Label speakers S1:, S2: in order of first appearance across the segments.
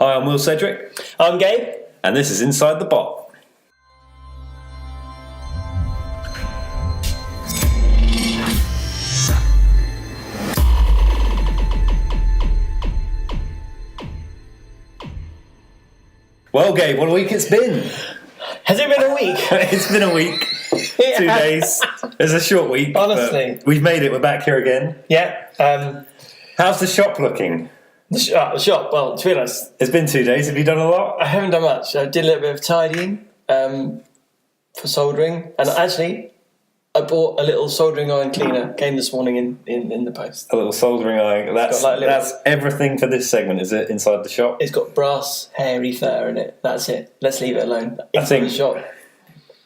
S1: Hi, I'm Will Cedric.
S2: I'm Gabe.
S1: And this is Inside the Bot. Well, Gabe, what a week it's been.
S2: Has it been a week?
S1: It's been a week. 2 days. It's a short week.
S2: Honestly.
S1: We've made it. We're back here again.
S2: Yeah.
S1: How's the shop looking?
S2: The shop, well, to be honest,
S1: It's been 2 days. Have you done a lot?
S2: I haven't done much. I did a little bit of tidying for soldering. And actually, I bought a little soldering iron cleaner. Came this morning in the post.
S1: A little soldering iron. That's everything for this segment, is it? Inside the shop?
S2: It's got brass, hairy fur in it. That's it. Let's leave it alone. Inside the shop.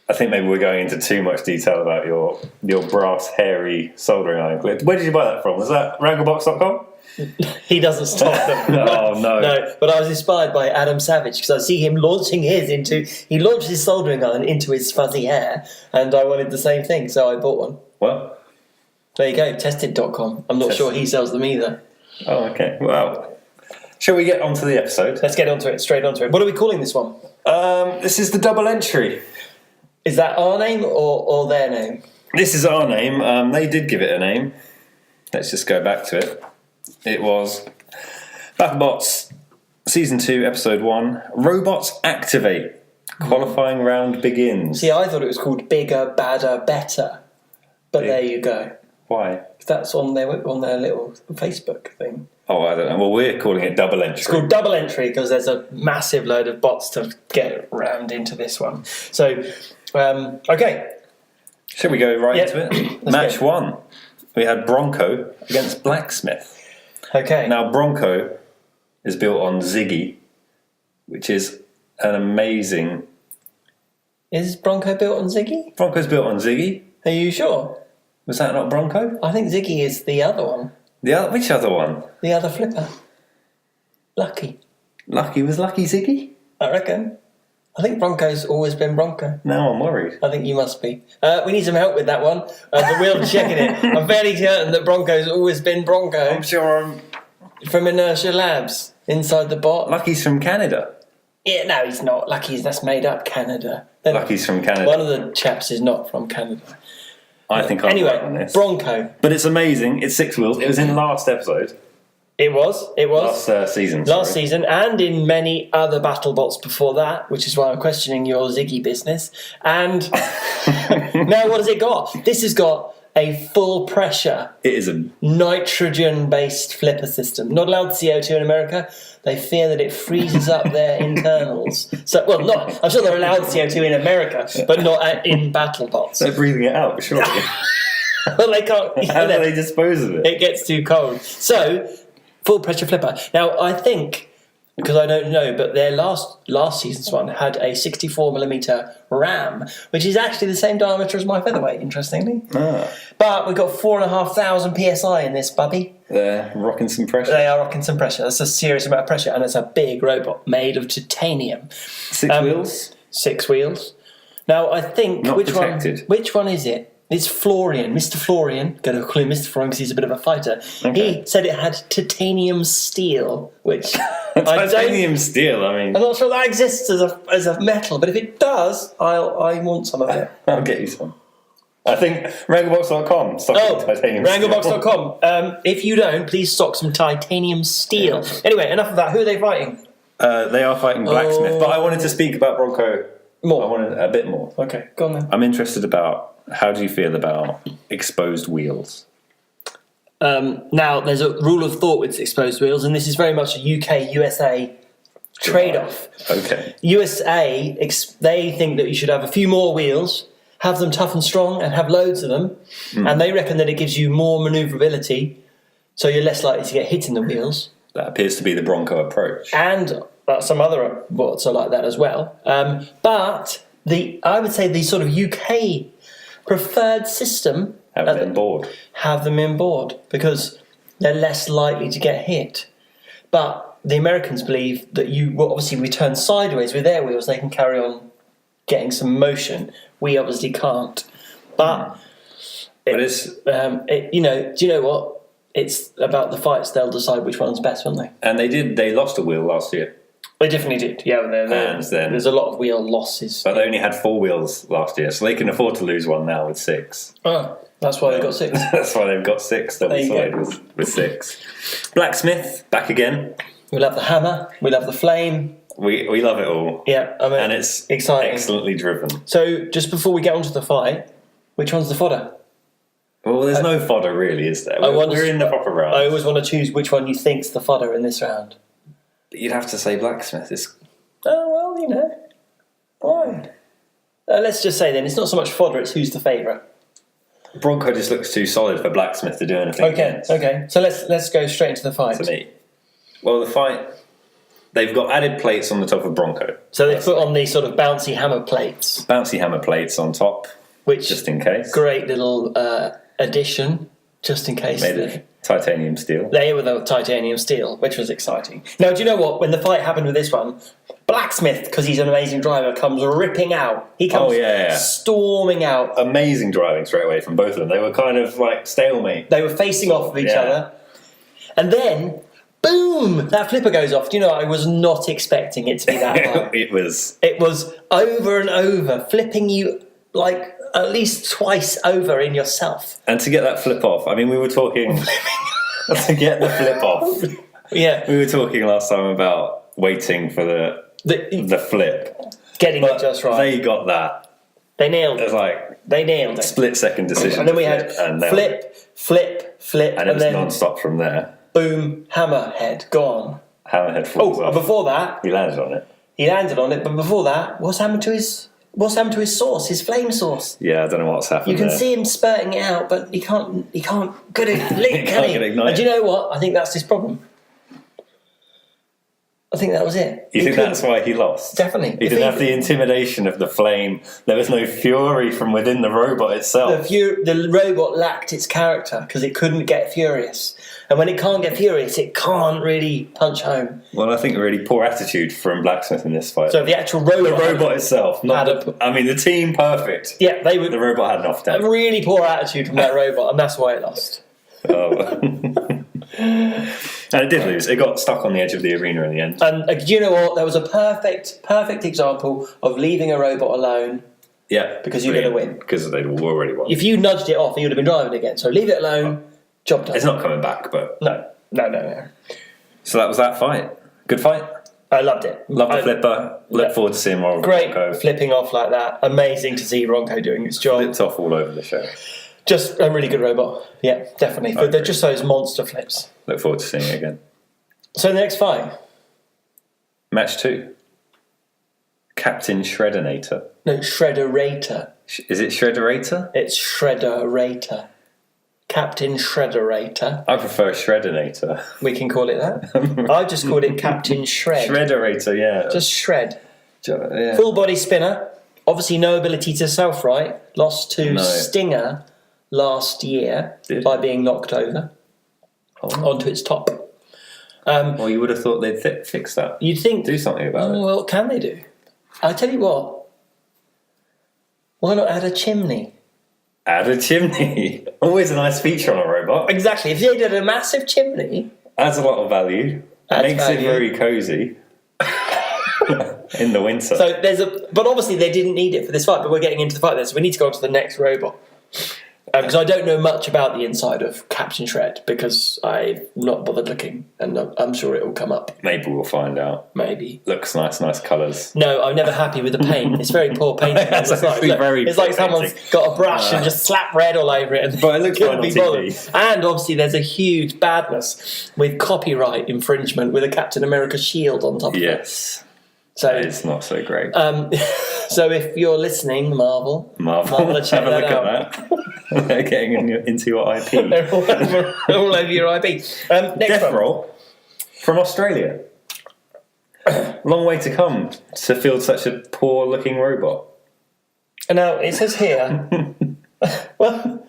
S1: I think maybe we're going into too much detail about your brass, hairy soldering iron clip. Where did you buy that from? Was that ranglebox.com?
S2: He doesn't stop them.
S1: Oh, no.
S2: No, but I was inspired by Adam Savage because I see him launching he launched his soldering iron into his fuzzy hair, and I wanted the same thing, so I bought one.
S1: Well,
S2: there you go, tested.com. I'm not sure he sells them either.
S1: Oh, okay. Well, shall we get onto the episode?
S2: Let's get onto it, straight onto it. What are we calling this one?
S1: This is the double entry.
S2: Is that our name or their name?
S1: This is our name. They did give it a name. Let's just go back to it. It was BattleBots Season 2, Episode 1. Robots Activate. Qualifying round begins.
S2: See, I thought it was called Bigger, Badder, Better. But there you go.
S1: Why?
S2: That's on their little Facebook thing.
S1: Oh, I don't know. Well, we're calling it double entry.
S2: It's called double entry because there's a massive load of bots to get rammed into this one. So, okay.
S1: Shall we go right into it? Match 1. We had Bronco against Blacksmith.
S2: Okay.
S1: Now, Bronco is built on Ziggy, which is an amazing...
S2: Is Bronco built on Ziggy?
S1: Bronco's built on Ziggy.
S2: Are you sure?
S1: Was that not Bronco?
S2: I think Ziggy is the other one.
S1: Which other one?
S2: The other flipper. Lucky.
S1: Lucky? Was Lucky Ziggy?
S2: I reckon. I think Bronco's always been Bronco.
S1: Now I'm worried.
S2: I think you must be. We need some help with that one. But we'll be checking it. I'm fairly certain that Bronco's always been Bronco.
S1: I'm sure
S2: From Inertia Labs, inside the bot.
S1: Lucky's from Canada.
S2: Yeah, no, he's not. That's made up Canada.
S1: Lucky's from Canada.
S2: One of the chaps is not from Canada.
S1: I think I'm
S2: anyway,
S1: right on this.
S2: Bronco.
S1: But it's amazing. It's 6 wheels. It was in last episode.
S2: It was.
S1: Last season.
S2: Last season, and in many other BattleBots before that, which is why I'm questioning your Ziggy business. And now what has it got? This has got a full pressure.
S1: It is a
S2: nitrogen-based flipper system. Not allowed CO2 in America. They fear that it freezes up their internals. So, well, not. I'm sure they're allowed CO2 in America, but not in BattleBots.
S1: They're breathing it out, surely.
S2: Well, they can't.
S1: How do they dispose of it?
S2: It gets too cold. So, full pressure flipper. Now, I think, because I don't know, but their last season's one had a 64mm ram, which is actually the same diameter as my featherweight, interestingly.
S1: Ah.
S2: But we've got 4,500 PSI in this bubby.
S1: They're rocking some pressure.
S2: They are rocking some pressure. That's a serious amount of pressure, and it's a big robot made of titanium.
S1: 6 wheels?
S2: 6 wheels. Now, I think...
S1: Not
S2: which
S1: protected.
S2: Which one is it? It's Florian, Mr. Florian. Going to call him Mr. Florian because he's a bit of a fighter. Okay. He said it had titanium steel, which
S1: titanium steel. I mean,
S2: I'm not sure that exists as a metal, but if it does, I want some of it.
S1: I'll get you some. I think Ranglebox.com stocks titanium steel.
S2: Ranglebox.com. If you don't, please stock some titanium steel. Yeah. Anyway, enough of that. Who are they fighting?
S1: They are fighting Blacksmith, but I wanted to speak about Bronco more. I wanted a bit more.
S2: Okay, go on then.
S1: I'm interested about. How do you feel about exposed wheels?
S2: Now, there's a rule of thought with exposed wheels, and this is very much a UK-USA trade-off.
S1: Okay.
S2: USA, they think that you should have a few more wheels, have them tough and strong, and have loads of them, and they reckon that it gives you more manoeuvrability, so you're less likely to get hit in the wheels.
S1: That appears to be the Bronco approach.
S2: And some other bots are like that as well. But I would say the sort of UK... preferred system...
S1: Have them in board.
S2: Because they're less likely to get hit. But the Americans believe that you will obviously return sideways with their wheels. They can carry on getting some motion. We obviously can't. But, do you know what? It's about the fights. They'll decide which one's best, won't they?
S1: And they lost a wheel last year.
S2: They definitely did. Yeah,
S1: And then-
S2: there's a lot of wheel losses.
S1: But they only had 4 wheels last year, so they can afford to lose one now with 6.
S2: Oh, that's why they got 6.
S1: That's why they've got 6
S2: There
S1: double
S2: you
S1: sided
S2: go.
S1: with 6. Blacksmith, back again.
S2: We'll have the hammer. We'll have the flame.
S1: We love it all.
S2: Yeah, I mean,
S1: And it's
S2: exciting.
S1: excellently driven.
S2: So, just before we get onto the fight, which one's the fodder?
S1: Well, there's no fodder really, is there? We're in the proper round.
S2: I always want to choose which one you think's the fodder in this round.
S1: But you'd have to say Blacksmith.
S2: Oh, well, you know. Fine. Let's just say then, it's not so much fodder, it's who's the favourite.
S1: Bronco just looks too solid for Blacksmith to do anything against.
S2: Okay. So let's go straight into the fight.
S1: To me. Well, the fight, they've got added plates on the top of Bronco.
S2: So they put on these sort of bouncy hammer plates,
S1: Bouncy hammer plates on top,
S2: which
S1: just in case.
S2: great little addition, just in case.
S1: Made of titanium steel.
S2: They were the titanium steel, which was exciting. Now, do you know what? When the fight happened with this one, Blacksmith, because he's an amazing driver, comes ripping out. He comes storming out.
S1: Amazing driving straight away from both of them. They were kind of like stalemate.
S2: They were facing off of each other. And then, boom, that flipper goes off. Do you know, I was not expecting it to be that high.
S1: It was
S2: over and over, flipping you like at least twice over in yourself.
S1: And to get that flip off, I mean, we were talking to get the flip off.
S2: Yeah.
S1: We were talking last time about waiting for the flip.
S2: Getting it just right.
S1: They got that.
S2: They nailed
S1: It was
S2: it.
S1: like
S2: They nailed it.
S1: split-second decision.
S2: And then we
S1: to
S2: had
S1: flip,
S2: flip,
S1: and it was
S2: then
S1: non-stop from there.
S2: boom, hammerhead, gone.
S1: Hammerhead falls
S2: Oh,
S1: off.
S2: before that,
S1: He landed on it.
S2: he landed on it, but before that, what's happened to his sauce, his flame sauce?
S1: Yeah, I don't know what's happened
S2: You can
S1: there.
S2: see him spurting it out, but he can't get it lit,
S1: He
S2: can
S1: can't
S2: he?
S1: get ignited.
S2: And do you know what? I think that's his problem. I think that was it.
S1: You
S2: He
S1: think
S2: couldn't-
S1: that's why he lost?
S2: Definitely.
S1: He didn't have the intimidation of the flame. There was no fury from within the robot itself.
S2: The robot lacked its character because it couldn't get furious. And when it can't get furious, it can't really punch home.
S1: Well, I think really poor attitude from Blacksmith in this fight.
S2: So the actual
S1: the
S2: robot...
S1: robot itself, not
S2: had
S1: the, I mean, the team perfect.
S2: Yeah, they were...
S1: The robot had an off day.
S2: A really poor attitude from that robot, and that's why it lost.
S1: Oh. And it did lose. It got stuck on the edge of the arena in the end.
S2: And do you know what? There was a perfect example of leaving a robot alone.
S1: Yeah.
S2: Because you're going to win.
S1: Because they'd already won.
S2: If you nudged it off, he would have been driving again. So leave it alone, job done.
S1: It's not coming back, but...
S2: No.
S1: So that was that fight. Good fight.
S2: I loved it.
S1: Love the flipper. Look forward to seeing more of
S2: Great
S1: Bronco.
S2: flipping off like that. Amazing to see Bronco doing its job.
S1: Flipped off all over the show.
S2: Just a really good robot. Yeah, definitely. But they're just those monster flips.
S1: Look forward to seeing it again.
S2: So the next fight.
S1: Match 2. Captain Shreddinator.
S2: No, Shredderator.
S1: Is it Shredderator?
S2: It's Shredderator. Captain Shredderator.
S1: I prefer Shreddinator.
S2: We can call it that. I just called it Captain Shred.
S1: Shredderator, yeah.
S2: Just shred.
S1: Yeah.
S2: Full body spinner. Obviously no ability to self-right. Lost to Stinger last year by being knocked over onto its top.
S1: Well, you would have thought they'd fix that.
S2: You'd think...
S1: Do something about it.
S2: Well, can they do? I tell you what. Why not add a chimney?
S1: Add a chimney. Always a nice feature on a robot.
S2: Exactly. If they did a massive chimney...
S1: Adds a lot of value. Makes it very cosy. In the winter.
S2: So but obviously they didn't need it for this fight, but we're getting into the fight there, so we need to go on to the next robot. Because I don't know much about the inside of Captain Shred, because I've not bothered looking, and I'm sure it will come up.
S1: Maybe we'll find out.
S2: Maybe.
S1: Looks nice colours.
S2: No, I'm never happy with the paint. It's very poor painting.
S1: It's like
S2: someone's got a brush and just slapped red all over it. And
S1: but it looks
S2: couldn't
S1: fine
S2: be
S1: on
S2: bothered.
S1: TV.
S2: And obviously there's a huge badness with copyright infringement with a Captain America shield on top of it.
S1: Yes.
S2: So
S1: it's not so great.
S2: So if you're listening, Marvel, check
S1: have a
S2: that
S1: look
S2: out.
S1: at that. They're getting into your IP.
S2: They're all over your IP. Next
S1: Death
S2: one.
S1: Roll from Australia. Long way to come to field such a poor-looking robot.
S2: And now it says here. Well,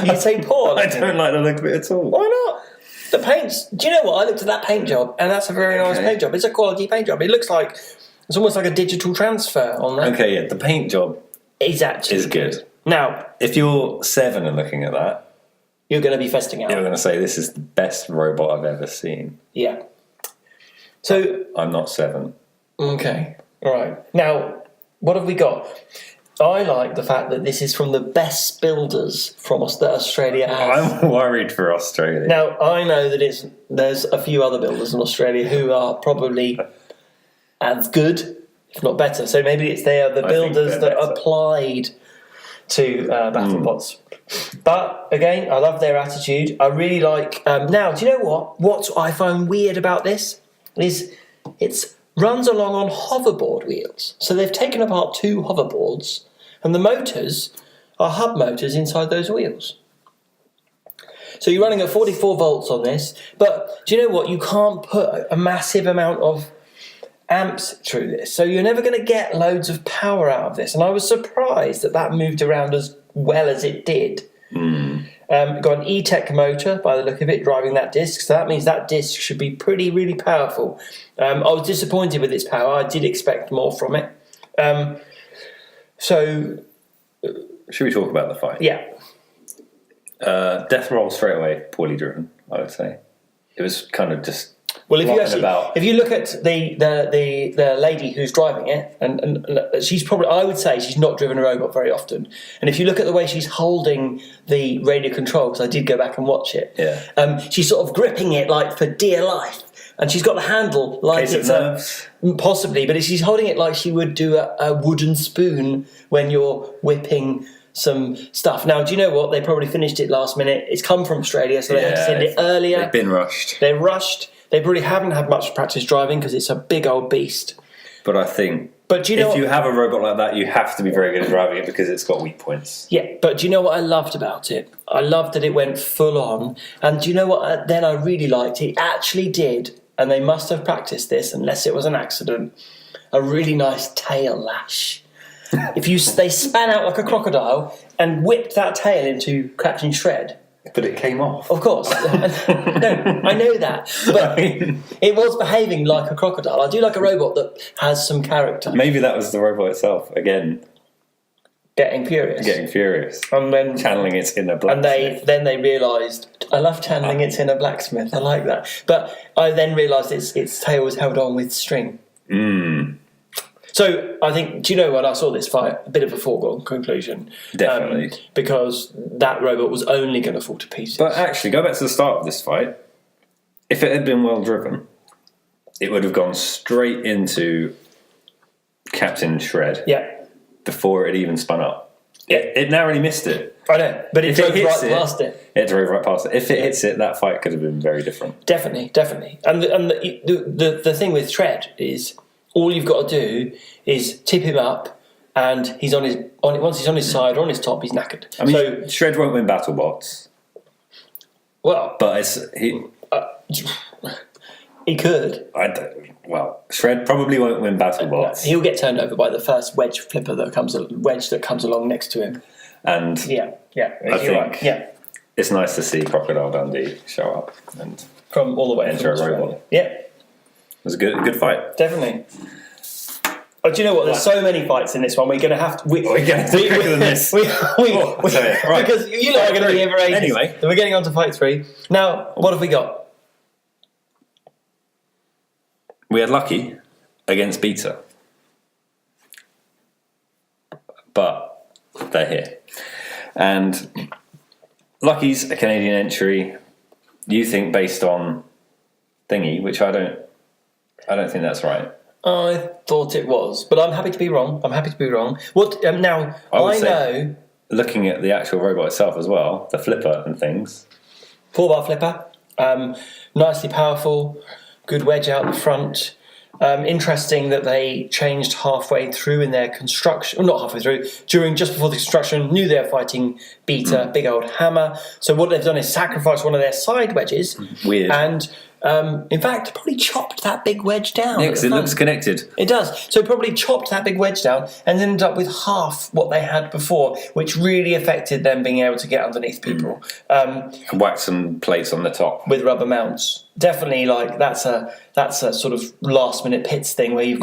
S2: you say poor.
S1: I don't like the look of it at all.
S2: Why not? The paints. Do you know what? I looked at that paint job, and that's a very nice paint job. It's a quality paint job. It looks like it's almost like a digital transfer on that.
S1: Okay, yeah, the paint job
S2: is
S1: good.
S2: Now,
S1: if you're 7 and looking at that,
S2: you're going to be festing out.
S1: you're going to say this is the best robot I've ever seen.
S2: Yeah. So,
S1: I'm not 7.
S2: okay, all right. Now, what have we got? I like the fact that this is from the best builders that Australia has.
S1: I'm worried for Australia.
S2: Now, I know that there's a few other builders in Australia who are probably as good, if not better. So maybe they are the builders that
S1: better.
S2: applied to BattleBots. But again, I love their attitude. I really like. Now, do you know what? What I find weird about this is it runs along on hoverboard wheels. So they've taken apart 2 hoverboards, and the motors are hub motors inside those wheels. So you're running at 44 volts on this, but do you know what? You can't put a massive amount of amps through this, so you're never going to get loads of power out of this. And I was surprised that moved around as well as it did. Got an E-Tech motor by the look of it driving that disc, so that means that disc should be really powerful. I was disappointed with its power. I did expect more from it. So
S1: should we talk about the fight?
S2: Yeah.
S1: Death roll straight away, poorly driven, I would say. It was kind of just
S2: well, if you look at the lady who's driving it, and she's probably, I would say she's not driven a robot very often. And if you look at the way she's holding the radio control, because I did go back and watch it, she's sort of gripping it like for dear life, and she's got the handle like it's possibly, but she's holding it like she would do a wooden spoon when you're whipping some stuff. Now, do you know what? They probably finished it last minute. It's come from Australia, so they had to send it earlier.
S1: They've been rushed.
S2: They're rushed. They probably haven't had much practice driving because it's a big old beast.
S1: But I think
S2: do you know
S1: if you have a robot like that, you have to be very good at driving it because it's got weak points.
S2: Yeah, but do you know what I loved about it? I loved that it went full on. And do you know what then I really liked? It actually did, and they must have practiced this unless it was an accident, a really nice tail lash. They span out like a crocodile and whipped that tail into Captain Shred.
S1: But it came off.
S2: Of course. No, I know that. But it was behaving like a crocodile. I do like a robot that has some character.
S1: Maybe that was the robot itself, again.
S2: Getting furious.
S1: And then channeling its inner blacksmith.
S2: And then they realised, I love channeling its inner blacksmith. I like that. But I then realised its tail was held on with string. So I think, do you know when I saw this fight, a bit of a foregone conclusion.
S1: Definitely.
S2: Because that robot was only going to fall to pieces.
S1: But actually, go back to the start of this fight. If it had been well driven, it would have gone straight into Captain Shred.
S2: Yeah.
S1: Before it even spun up.
S2: Yeah.
S1: It narrowly missed it.
S2: I know, but it drove right past it.
S1: It drove right past it. If it hits it, that fight could have been very different.
S2: Definitely. And the thing with Shred is, all you've got to do is tip him up, and once he's on his side or on his top, he's knackered.
S1: I mean, Shred won't win BattleBots.
S2: Well,
S1: but
S2: he could.
S1: Shred probably won't win BattleBots.
S2: He'll get turned over by the first wedge that comes along next to him.
S1: And
S2: I think
S1: it's nice to see Crocodile Dundee show up and
S2: from all the way
S1: into a robot.
S2: Yeah.
S1: It was a good fight.
S2: Definitely. Oh, do you know what? There's so many fights in this one. We're going to have to... We're
S1: going to have to be quicker than this.
S2: Right. Because you lot are going to be here for ages.
S1: Anyway.
S2: So we're getting on to fight 3. Now, what have we got?
S1: We had Lucky against Beta. But they're here. And Lucky's a Canadian entry, you think, based on Thingy, which I don't think that's right.
S2: I thought it was, but I'm happy to be wrong. What now? I know.
S1: Looking at the actual robot itself as well, the flipper and things.
S2: 4-bar flipper, nicely powerful, good wedge out the front. Interesting that they changed halfway through in their construction, or not halfway through, just before the construction, knew they were fighting Beta, big old hammer. So what they've done is sacrifice one of their side wedges.
S1: Weird.
S2: And in fact, probably chopped that big wedge down.
S1: Yeah, because it looks connected.
S2: It does. So probably chopped that big wedge down and ended up with half what they had before, which really affected them being able to get underneath people.
S1: And whack some plates on the top.
S2: With rubber mounts. Definitely, that's a sort of last minute pits thing where you've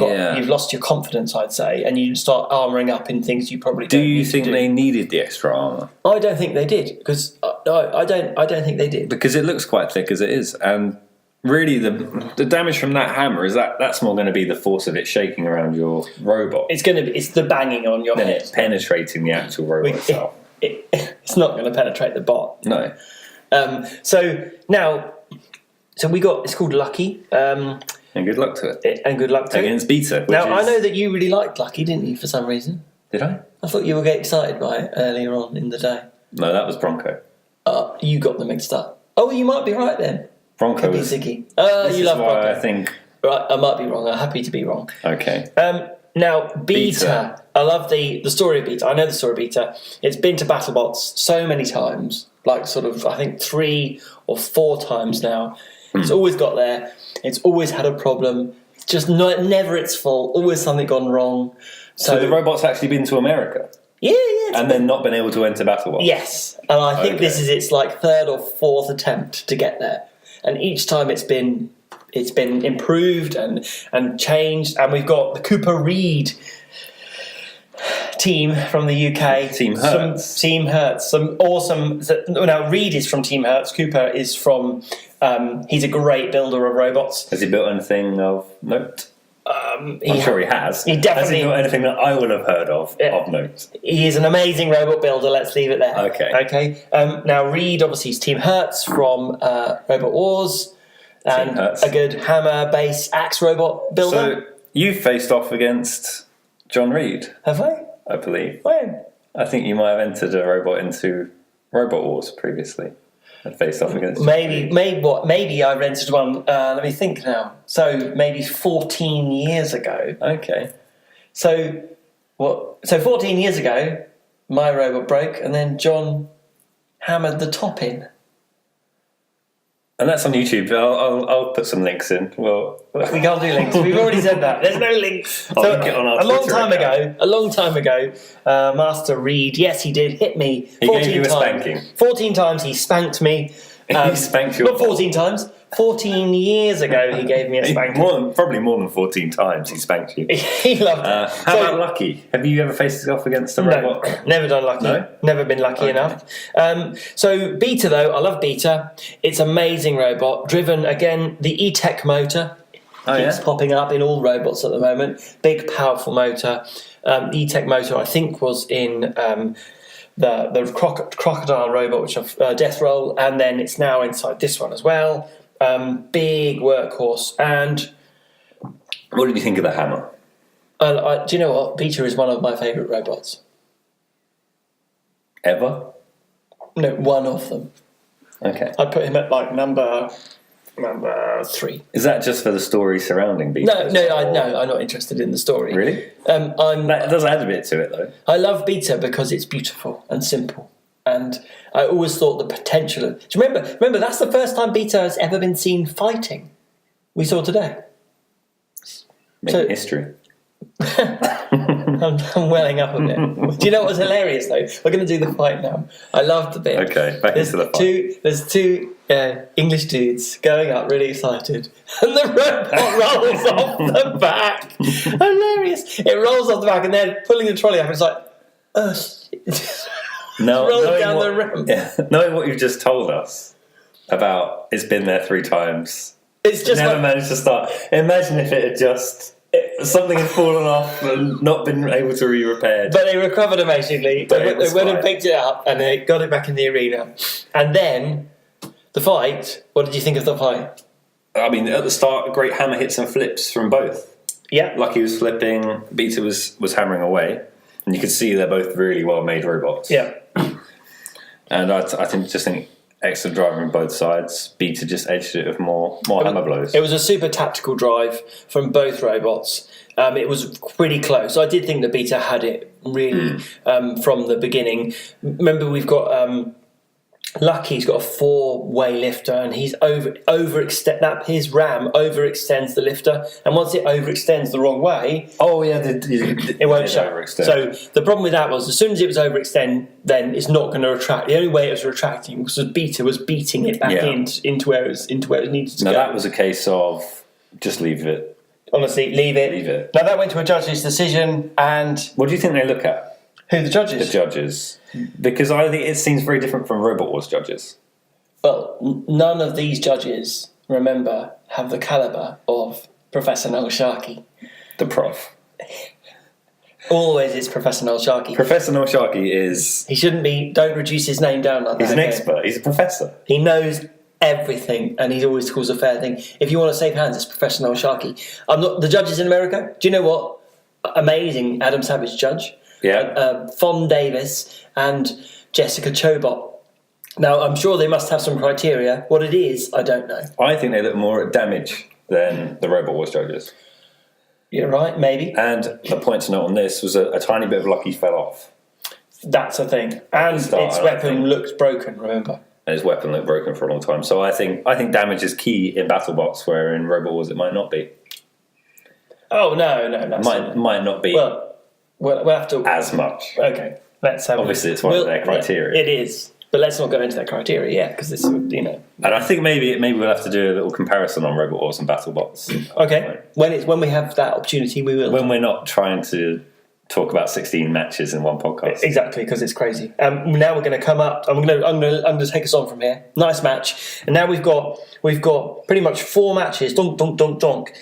S2: lost your confidence, I'd say, and you start armouring up in things you probably don't.
S1: Do you think they needed the extra armour?
S2: I don't think they did, because I don't think they did,
S1: because it looks quite thick as it is, and really, the damage from that hammer that's more going to be the force of it shaking around your robot.
S2: It's the banging on your
S1: Then
S2: head.
S1: it's penetrating the actual robot itself.
S2: It's not going to penetrate the bot.
S1: No.
S2: So we got. It's called Lucky.
S1: And good luck to it.
S2: And good luck to
S1: Against Beta.
S2: Now I know that you really liked Lucky, didn't you? For some reason.
S1: Did I?
S2: I thought you would get excited by it earlier on in the day.
S1: No, that was Bronco.
S2: You got them mixed up. Oh, you might be right then.
S1: Bronco
S2: Could be
S1: was...
S2: Ziggy.
S1: This
S2: You
S1: is
S2: love
S1: why
S2: Bronco.
S1: I think...
S2: Right, I might be wrong. I'm happy to be wrong.
S1: Okay.
S2: Now, Beta. I love the story of Beta. I know the story of Beta. It's been to BattleBots so many times. Like, sort of, I think 3 or 4 times now. It's always got there. It's always had a problem. It's just never its fault. Always something gone wrong.
S1: So the robot's actually been to America?
S2: Yeah.
S1: And then not been able to enter BattleBots?
S2: Yes. And I think this is its like 3rd or 4th attempt to get there. And each time it's been improved and changed. And we've got the Cooper Reed team from the UK.
S1: Team Hertz.
S2: Team Hertz. Some awesome... Now, Reed is from Team Hertz. Cooper is from... he's a great builder of robots.
S1: Has he built anything of note? I'm sure he has.
S2: He definitely...
S1: Has he built anything that I would have heard of note?
S2: He is an amazing robot builder. Let's leave it there.
S1: Okay.
S2: Now, Reed, obviously, is Team Hertz from Robot Wars. And a good hammer, base, axe robot builder.
S1: So, you faced off against John Reed.
S2: Have I?
S1: I believe.
S2: When?
S1: I think you might have entered a robot into Robot Wars previously and faced off against.
S2: Maybe I rented one. Let me think now. So maybe 14 years ago.
S1: Okay.
S2: So what? So 14 years ago, my robot broke, and then John hammered the top in.
S1: And that's on YouTube. I'll put some links in. Well,
S2: we can't do links. We've already said that. There's no links.
S1: I'll link it on our
S2: a long
S1: Twitter
S2: time
S1: account.
S2: ago. A long time ago, Master Reed. Yes, he did hit me. 14
S1: He gave you a
S2: times.
S1: spanking.
S2: 14 times he spanked me.
S1: He spanked you.
S2: Not 14 times. 14 years ago, he gave me a spanking.
S1: Probably more than 14 times he spanked you.
S2: He loved it.
S1: How about Lucky? Have you ever faced off against a robot?
S2: No, never done Lucky.
S1: No?
S2: Never been lucky enough. So Beta, though, I love Beta. It's an amazing robot. Driven, again, the E-Tech motor. Keeps popping up in all robots at the moment. Big, powerful motor. E-Tech motor, I think, was in... the crocodile robot, which of Death Roll, and then it's now inside this one as well. Big workhorse. And
S1: what did you think of the hammer?
S2: do you know what? Beta is one of my favourite robots.
S1: Ever?
S2: No, one of them.
S1: Okay.
S2: I'd put him at like number 3.
S1: Is that just for the story surrounding Beta?
S2: No, I'm not interested in the story.
S1: Really?
S2: That
S1: does add a bit to it, though.
S2: I love Beta because it's beautiful and simple. And I always thought the potential of... Do you remember, that's the first time Beta has ever been seen fighting. We saw today.
S1: Making history.
S2: I'm welling up a bit. Do you know what was hilarious, though? We're going to do the fight now. I loved the bit.
S1: Okay, back into the fight.
S2: There's two English dudes going up really excited, and the robot rolls off the back. Hilarious. It rolls off the back, and they're pulling the trolley up, and it's like... rolls down the ramp.
S1: Yeah, knowing what you've just told us about it's been there 3 times,
S2: it's just
S1: never managed to start. Imagine if it had just something had fallen off and not been able to be repaired.
S2: But they recovered amazingly. They went and picked it up and they got it back in the arena. And then the fight. What did you think of the fight?
S1: I mean, at the start, great hammer hits and flips from both.
S2: Yeah,
S1: Lucky was flipping, Beta was hammering away, and you could see they're both really well made robots.
S2: Yeah.
S1: And I think excellent driving on both sides. Beta just edged it with more hammer blows.
S2: It was a super tactical drive from both robots. It was pretty close. I did think that Beta had it really from the beginning. Remember, we've got Lucky's got a 4-way lifter, and he's his ram overextends the lifter, and once it overextends the wrong way, it won't show.
S1: Overextend.
S2: So the problem with that was, as soon as it was overextend, then it's not going to retract. The only way it was retracting was that Beta was beating it back into where it needed to go.
S1: Now that was a case of just leave it.
S2: Honestly, leave it.
S1: Leave it.
S2: Now that went to a judge's decision, and
S1: What do you think they look at?
S2: who the judges?
S1: The judges. Because I think it seems very different from Robot Wars judges.
S2: Well, none of these judges remember, have the calibre of Professor Noel Sharkey.
S1: The prof.
S2: Always it's Professor Noel Sharkey.
S1: Professor Noel Sharkey is...
S2: He shouldn't be... Don't reduce his name down like that.
S1: He's an expert. He's a professor.
S2: He knows everything, and he always calls a fair thing. If you want to save hands, it's Professor Noel Sharkey. I'm not... The judges in America, do you know what? Amazing Adam Savage judge.
S1: Yeah.
S2: Fon Davis and Jessica Chobot. Now, I'm sure they must have some criteria. What it is, I don't know.
S1: I think they look more at damage than the Robot Wars judges.
S2: You're right, maybe.
S1: And the point to note on this was a tiny bit of luck he fell off.
S2: That's a thing. And its weapon looks broken, remember?
S1: And his weapon looked broken for a long time. So I think damage is key in BattleBots, where in Robot Wars it might not be.
S2: Oh, no.
S1: Might not be
S2: we'll have to...
S1: as much.
S2: Okay, let's have...
S1: Obviously, it's one of their criteria.
S2: Yeah, it is. But let's not go into that criteria yet, because this would, you know...
S1: And I think maybe we'll have to do a little comparison on Robot Wars and BattleBots.
S2: Okay. When we have that opportunity, we will.
S1: When we're not trying to talk about 16 matches in one podcast.
S2: Exactly, because it's crazy. Now we're going to come up. I'm going to take us on from here. Nice match. And now we've got pretty much 4 matches. Donk, donk, donk, donk.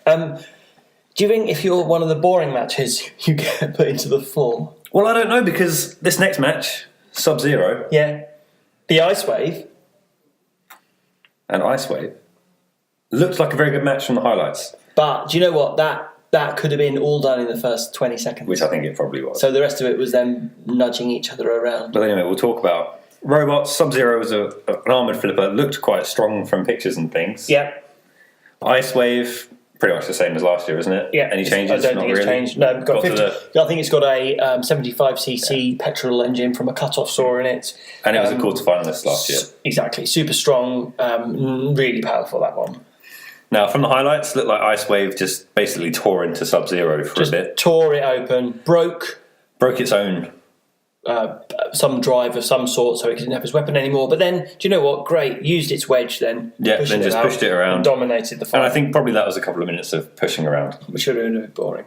S2: Do you think if you're one of the boring matches, you get put into the 4?
S1: Well, I don't know, because this next match, Sub-Zero.
S2: Yeah. The Ice Wave.
S1: And Ice Wave looked like a very good match from the highlights.
S2: But do you know what? That could have been all done in the first 20 seconds.
S1: Which I think it probably was.
S2: So the rest of it was them nudging each other around.
S1: But anyway, we'll talk about robots. Sub-Zero was an armoured flipper. Looked quite strong from pictures and things.
S2: Yeah.
S1: Ice Wave, pretty much the same as last year, isn't it?
S2: Yeah.
S1: Any changes?
S2: I don't think it's changed. No, I think it's got a 75cc
S1: Yeah.
S2: petrol engine from a cut-off saw in it.
S1: And it was a quarter-finalist last year.
S2: Exactly. Super strong. Really powerful, that one.
S1: Now, from the highlights, looked like Ice Wave just basically tore into Sub-Zero for a bit.
S2: Tore it open, broke
S1: its own.
S2: Some drive of some sort, so it didn't have his weapon anymore. But then, do you know what? Great, used its wedge then.
S1: Yeah, then just pushed it around.
S2: And dominated the fight.
S1: And I think probably that was a couple of minutes of pushing around.
S2: Which should have been a bit boring.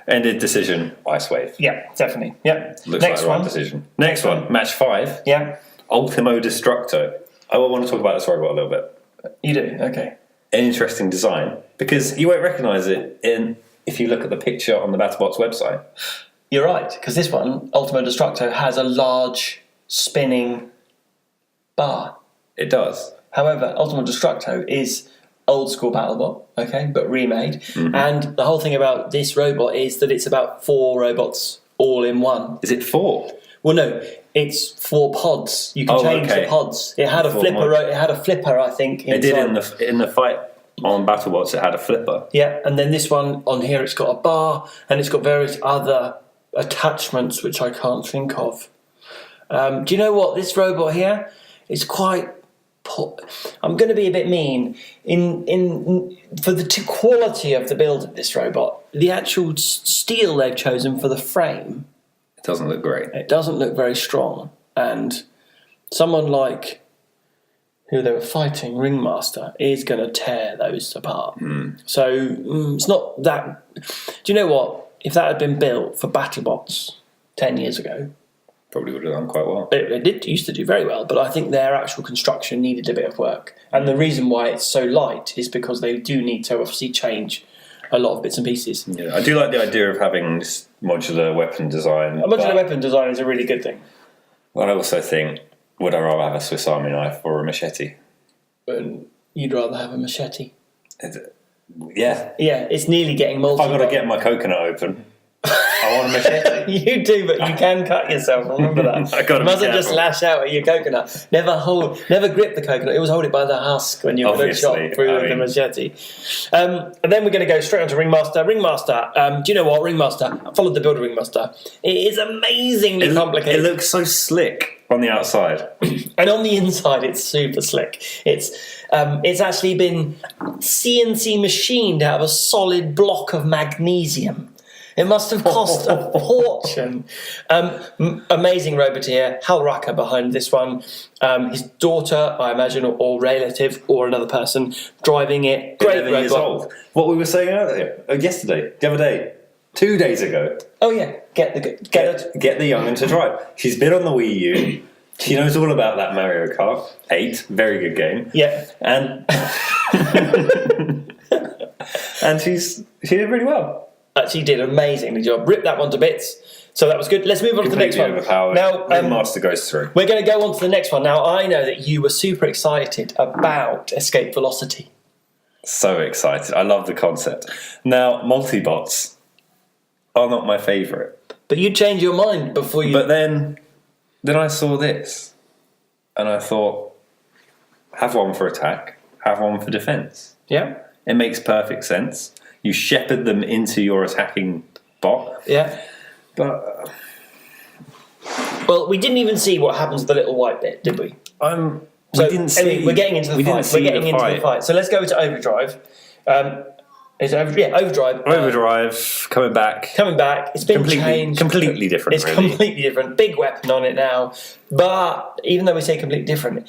S1: Ended decision, Ice Wave.
S2: Yeah, definitely. Yeah.
S1: Looks like the right decision. Next one, match 5.
S2: Yeah.
S1: Ultimo Destructo. I want to talk about this robot a little bit.
S2: You do? Okay.
S1: An interesting design, because you won't recognise it if you look at the picture on the BattleBots website.
S2: You're right, because this one, Ultimo Destructo, has a large spinning bar.
S1: It does.
S2: However, Ultimo Destructo is old school BattleBot, okay, but remade. Mm-hmm. And the whole thing about this robot is that it's about 4 robots all in one.
S1: Is it 4?
S2: Well, no, it's 4 pods. You can change the pods. It had a flipper. It had a flipper, I think. Inside.
S1: It did in the fight on BattleBots. It had a flipper.
S2: Yeah, and then this one on here, it's got a bar and it's got various other attachments which I can't think of. Do you know what? This robot here is quite... I'm going to be a bit mean. For the quality of the build of this robot, the actual steel they've chosen for the frame...
S1: It doesn't look great.
S2: It doesn't look very strong. And someone like who they were fighting, Ringmaster, is going to tear those apart. Mm. So it's not that... Do you know what? If that had been built for BattleBots 10 years ago...
S1: Probably would have done quite well.
S2: It used to do very well, but I think their actual construction needed a bit of work. And the reason why it's so light is because they do need to obviously change a lot of bits and pieces.
S1: Yeah, I do like the idea of having this modular weapon design.
S2: A modular weapon design is a really good thing.
S1: Well, I also think, would I rather have a Swiss Army knife or a machete?
S2: You'd rather have a machete.
S1: Yeah.
S2: Yeah, it's nearly getting multi.
S1: I've got to get my coconut open. I want a machete.
S2: You do, but you can cut yourself. Remember that. You mustn't just lash out at your coconut. Never grip the coconut. It was hold it by the husk when you were shot through with the machete. And then we're going to go straight on to Ringmaster. Ringmaster. Do you know what? Ringmaster. I followed the build of Ringmaster. It is amazingly complicated.
S1: It looks so slick on the outside,
S2: and on the inside, it's super slick. It's actually been CNC machined out of a solid block of magnesium. It must have cost a fortune. Amazing robot here. Hal Rucker behind this one. His daughter, I imagine, or relative, or another person driving it. Great
S1: 11
S2: robot.
S1: years old. What we were saying earlier, yesterday, the other day, 2 days ago.
S2: Oh yeah, get the
S1: young'un to drive. She's been on the Wii U. She knows all about that Mario Kart 8. Very good game.
S2: Yeah.
S1: And and she did really well.
S2: She did an amazing job. Ripped that one to bits. So that was good. Let's move on to the next one.
S1: Overpowered.
S2: Now,
S1: Ringmaster goes through.
S2: we're going to go on to the next one. Now, I know that you were super excited about escape velocity.
S1: So excited. I love the concept. Now, multi-bots are not my favourite.
S2: But you changed your mind before you...
S1: But then I saw this. And I thought, have one for attack, have one for defence.
S2: Yeah?
S1: It makes perfect sense. You shepherd them into your attacking bot.
S2: Yeah.
S1: But
S2: Well, we didn't even see what happens to the little white bit, did we?
S1: we
S2: So,
S1: didn't see.
S2: anyway, we're getting into the fight. We're getting into the fight. So let's go to Overdrive. Is it Overdrive?
S1: Overdrive coming back.
S2: Coming back. It's been changed.
S1: Completely different.
S2: It's
S1: really.
S2: completely different. Big weapon on it now. But even though we say completely different,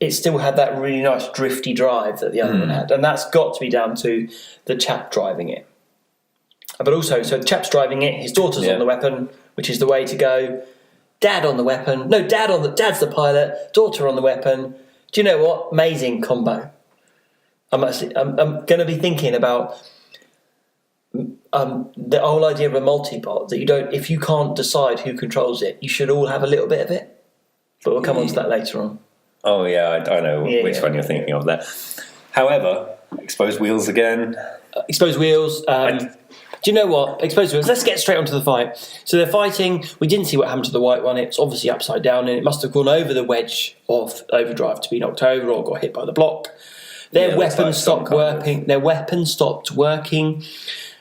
S2: it still had that really nice drifty drive that the other one had. And that's got to be down to the chap driving it. But also, so the chap's driving it, his daughter's on the weapon, which is the way to go. Dad on the weapon. No, Dad's the pilot. Daughter on the weapon. Do you know what? Amazing combo. I'm going to be thinking about the whole idea of a multi-bot, that you don't, if you can't decide who controls it, you should all have a little bit of it. But we'll come on to that later on.
S1: Oh yeah, I know which
S2: yeah.
S1: one you're thinking of there. However, exposed wheels again.
S2: Exposed wheels. Do you know what? Exposed wheels. Let's get straight onto the fight. So they're fighting. We didn't see what happened to the white one. It's obviously upside down, and it must have gone over the wedge of Overdrive to be knocked over or got hit by the block. Their weapons stopped working. Their weapons stopped working.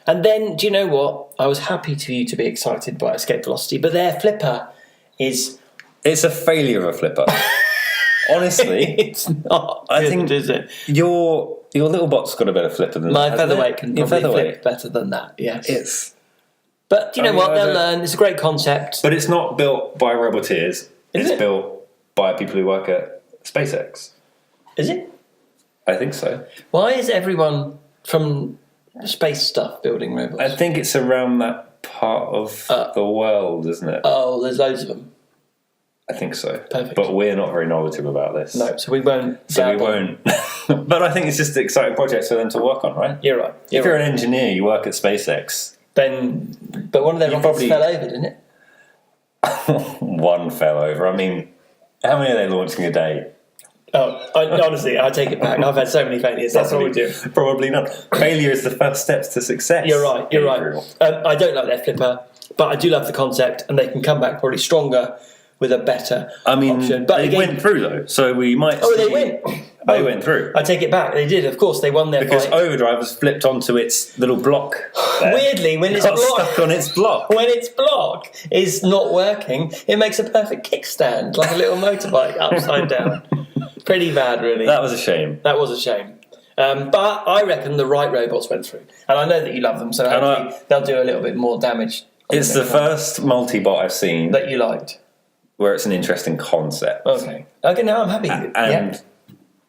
S2: And then, do you know what? I was happy for you to be excited by escape velocity, but their flipper is...
S1: It's a failure of a flipper. Honestly,
S2: it's not.
S1: I think
S2: is it?
S1: Your little bot's got a better flipper than
S2: My
S1: that,
S2: featherweight can probably
S1: featherweight.
S2: flip better than that. Yes,
S1: But
S2: but do you know what? They'll learn. It's a great concept.
S1: But it's not built by roboteers.
S2: Is it?
S1: Built by people who work at SpaceX.
S2: Is it?
S1: I think so.
S2: Why is everyone from space stuff building robots?
S1: I think it's around that part of the world, isn't it?
S2: Oh, there's loads of them.
S1: I think so.
S2: Perfect.
S1: But we're not very knowledgeable about this.
S2: No, so we won't.
S1: So we won't. But I think it's just an exciting project for them to work on, right?
S2: You're right.
S1: If you're an engineer, you work at SpaceX.
S2: Then, but one of their rockets fell over, didn't it?
S1: One fell over. I mean, how many are they launching a day?
S2: Oh, honestly, I take it back. I've had so many failures. That's what we do.
S1: Probably not. Failure is the first steps to success.
S2: You're right. You're right. I don't like their flipper, but I do love the concept, and they can come back probably stronger with a better option. But
S1: they
S2: again,
S1: went through though, so we might.
S2: Oh, they went.
S1: They went through.
S2: I take it back. They did. Of course, they won their
S1: because
S2: fight.
S1: Overdrive was flipped onto its little block. There.
S2: Weirdly, when it's
S1: got stuck on its block.
S2: When its block is not working, it makes a perfect kickstand, like a little motorbike upside down. Pretty bad, really.
S1: That was a shame.
S2: That was a shame. But I reckon the right robots went through, and I know that you love them, so hopefully they'll do a little bit more damage.
S1: It's the first multi-bot I've seen
S2: that you liked,
S1: where it's an interesting concept.
S2: Okay, now I'm happy.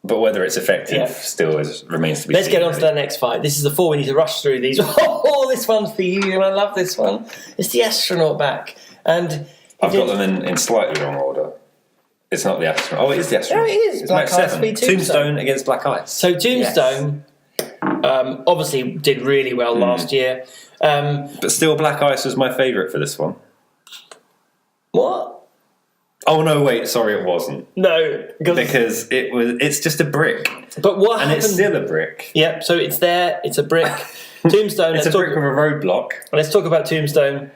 S1: But whether it's effective still remains to be seen.
S2: Let's get on to the next fight. This is the 4 we need to rush through these. Oh, this one's for you, and I love this one. It's the astronaut back, and
S1: I've got them in slightly wrong order. It's not the astronaut. Oh, it is the astronaut.
S2: No, it is.
S1: It's
S2: Black Ice v
S1: Tombstone against Black Ice.
S2: So Tombstone obviously did really well last year.
S1: But still, Black Ice was my favourite for this one.
S2: What?
S1: Oh no! Wait, sorry, it wasn't.
S2: No,
S1: because it was. It's just a brick.
S2: But what?
S1: And it's still a brick.
S2: Yeah. So it's there. It's a brick. Tombstone.
S1: It's a brick with a roadblock.
S2: Let's talk about Tombstone.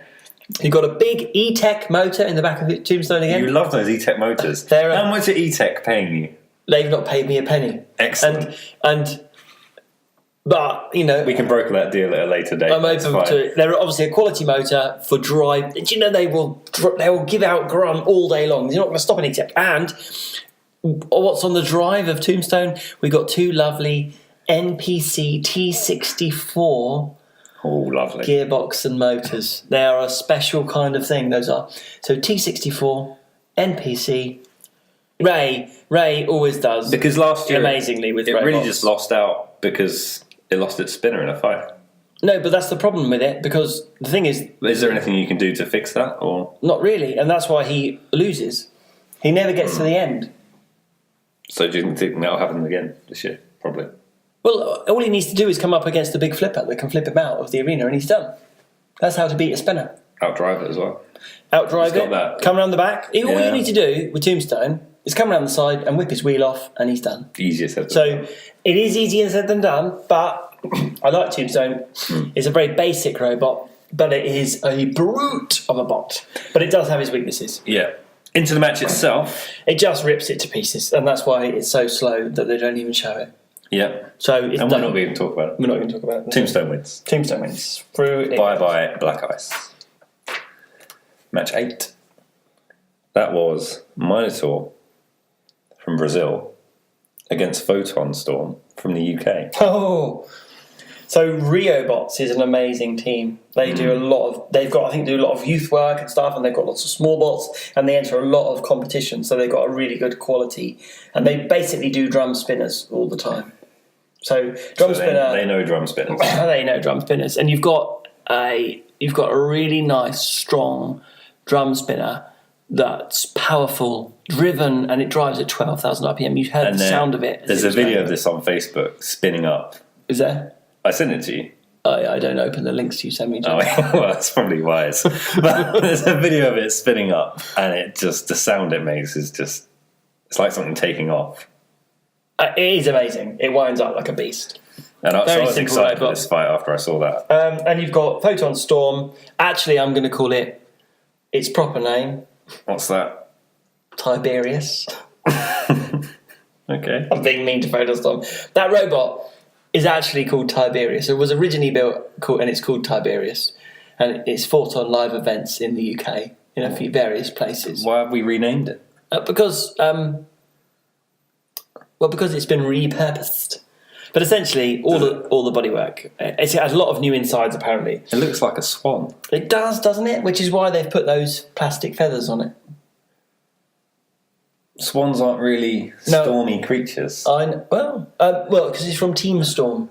S2: You've got a big E-Tech motor in the back of it, Tombstone again.
S1: You love those E-Tech motors. How much are E-Tech paying you?
S2: They've not paid me a penny.
S1: Excellent.
S2: But, you know...
S1: We can broker that deal at a later date.
S2: I'm open to it. They're obviously a quality motor for drive. Do you know they will give out grunt all day long? You're not going to stop any tech. And what's on the drive of Tombstone? We've got 2 lovely NPC T64...
S1: Oh, lovely.
S2: gearbox and motors. They are a special kind of thing, those are. So T64, NPC... Ray always does.
S1: Because last year...
S2: amazingly with
S1: it
S2: robots.
S1: really just lost out because... it lost its spinner in a fight.
S2: No, but that's the problem with it, because the thing is...
S1: Is there anything you can do to fix that? Or
S2: not really, and that's why he loses. He never gets to the end.
S1: So do you think that'll happen again this year? Probably.
S2: Well, all he needs to do is come up against a big flipper that can flip him out of the arena, and he's done. That's how to beat a spinner.
S1: Outdrive it as well.
S2: Outdrive
S1: He's got
S2: it,
S1: that.
S2: come around the back. All you need to do with Tombstone is come around the side and whip his wheel off, and he's done.
S1: Easier said than
S2: So
S1: done.
S2: it is easier said than done, but I like Tombstone. It's a very basic robot, but it is a brute of a bot. But it does have its weaknesses.
S1: Yeah. Into the match itself.
S2: It just rips it to pieces, and that's why it's so slow that they don't even show it.
S1: Yeah.
S2: So it's
S1: And
S2: done.
S1: we're not going to talk about it.
S2: We're not going to talk about it.
S1: Tombstone wins.
S2: Tombstone wins. Through it.
S1: Bye-bye Black Ice. Match 8. That was Minotaur from Brazil against Photon Storm from the UK.
S2: Oh, so RioBots is an amazing team. They do a lot of. They've got, I think, do a lot of youth work and stuff, and they've got lots of small bots, and they enter a lot of competition. So they've got a really good quality, and they basically do drum spinners all the time. So drum spinner.
S1: They know drum spinners.
S2: They know drum spinners, and you've got a really nice, strong drum spinner that's powerful, driven, and it drives at 12,000 RPM. You've heard the sound of it.
S1: There's a video of this on Facebook spinning up.
S2: Is there?
S1: I sent it to you.
S2: I don't open the links you send me.
S1: Oh, well, that's probably wise. But there's a video of it spinning up, and it just, the sound it makes is just, it's like something taking off.
S2: It is amazing. It winds up like a beast.
S1: And so I was
S2: simple
S1: excited for
S2: robot.
S1: this fight after I saw that.
S2: And you've got Photon Storm. Actually, I'm going to call it its proper name,
S1: What's that?
S2: Tiberius.
S1: Okay.
S2: I'm being mean to Photon Storm. That robot is actually called Tiberius. It was originally built, and it's called Tiberius. And it's fought on live events in the UK, in a few various places.
S1: Why have we renamed it?
S2: Because it's been repurposed. But essentially, all the bodywork. It has a lot of new insides, apparently.
S1: It looks like a swan.
S2: It does, doesn't it? Which is why they've put those plastic feathers on it.
S1: Swans aren't really stormy creatures.
S2: Well, because it's from Team Storm,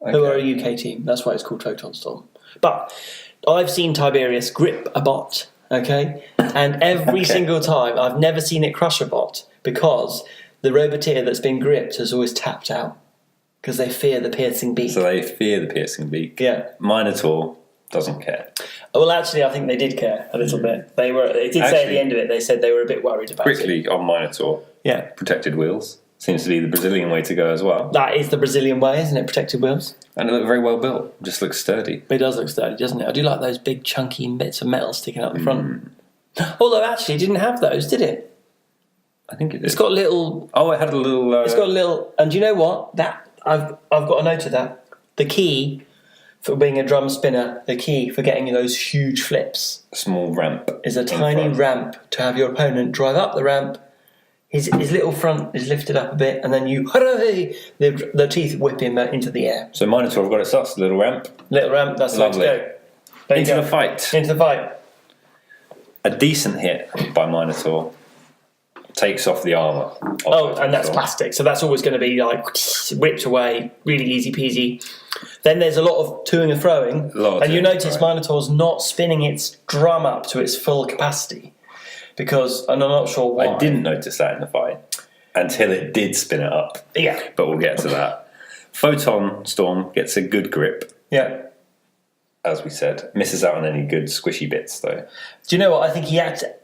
S2: who are a UK team. That's why it's called Photon Storm. But I've seen Tiberius grip a bot, okay? And every single time, I've never seen it crush a bot because the roboteer that's been gripped has always tapped out because they fear the piercing beak.
S1: So they fear the piercing beak.
S2: Yeah.
S1: Minotaur doesn't care.
S2: Well, actually, I think they did care a little bit. They did say at the end of it, they said they were a bit worried about it.
S1: Quickly on Minotaur.
S2: Yeah.
S1: Protected wheels. Seems to be the Brazilian way to go as well.
S2: That is the Brazilian way, isn't it? Protected wheels.
S1: And it looked very well built. Just looks sturdy.
S2: It does look sturdy, doesn't it? I do like those big chunky bits of metal sticking out the front. Although actually it didn't have those, did it?
S1: I think it did.
S2: It's got little.
S1: Oh, it had a little.
S2: It's got a little. And do you know what? That I've got a note of that. The key for being a drum spinner, the key for getting those huge flips,
S1: small ramp.
S2: is a tiny ramp to have your opponent drive up the ramp. His little front is lifted up a bit, and then the teeth whip him into the air.
S1: So Minotaur have got it starts a little ramp.
S2: Little ramp. That's the way to
S1: Lovely.
S2: go. There you
S1: Into
S2: go.
S1: the fight.
S2: Into the fight.
S1: A decent hit by Minotaur takes off the armour.
S2: Oh, and that's plastic, so that's always going to be like whipped away, really easy peasy. Then there's a lot of toing and froing, and you notice Minotaur's not spinning its drum up to its full capacity because, and I'm not sure why.
S1: I didn't notice that in the fight until it did spin it up.
S2: Yeah,
S1: but we'll get to that. Photon Storm gets a good grip.
S2: Yeah.
S1: As we said, misses out on any good squishy bits though.
S2: Do you know what? I think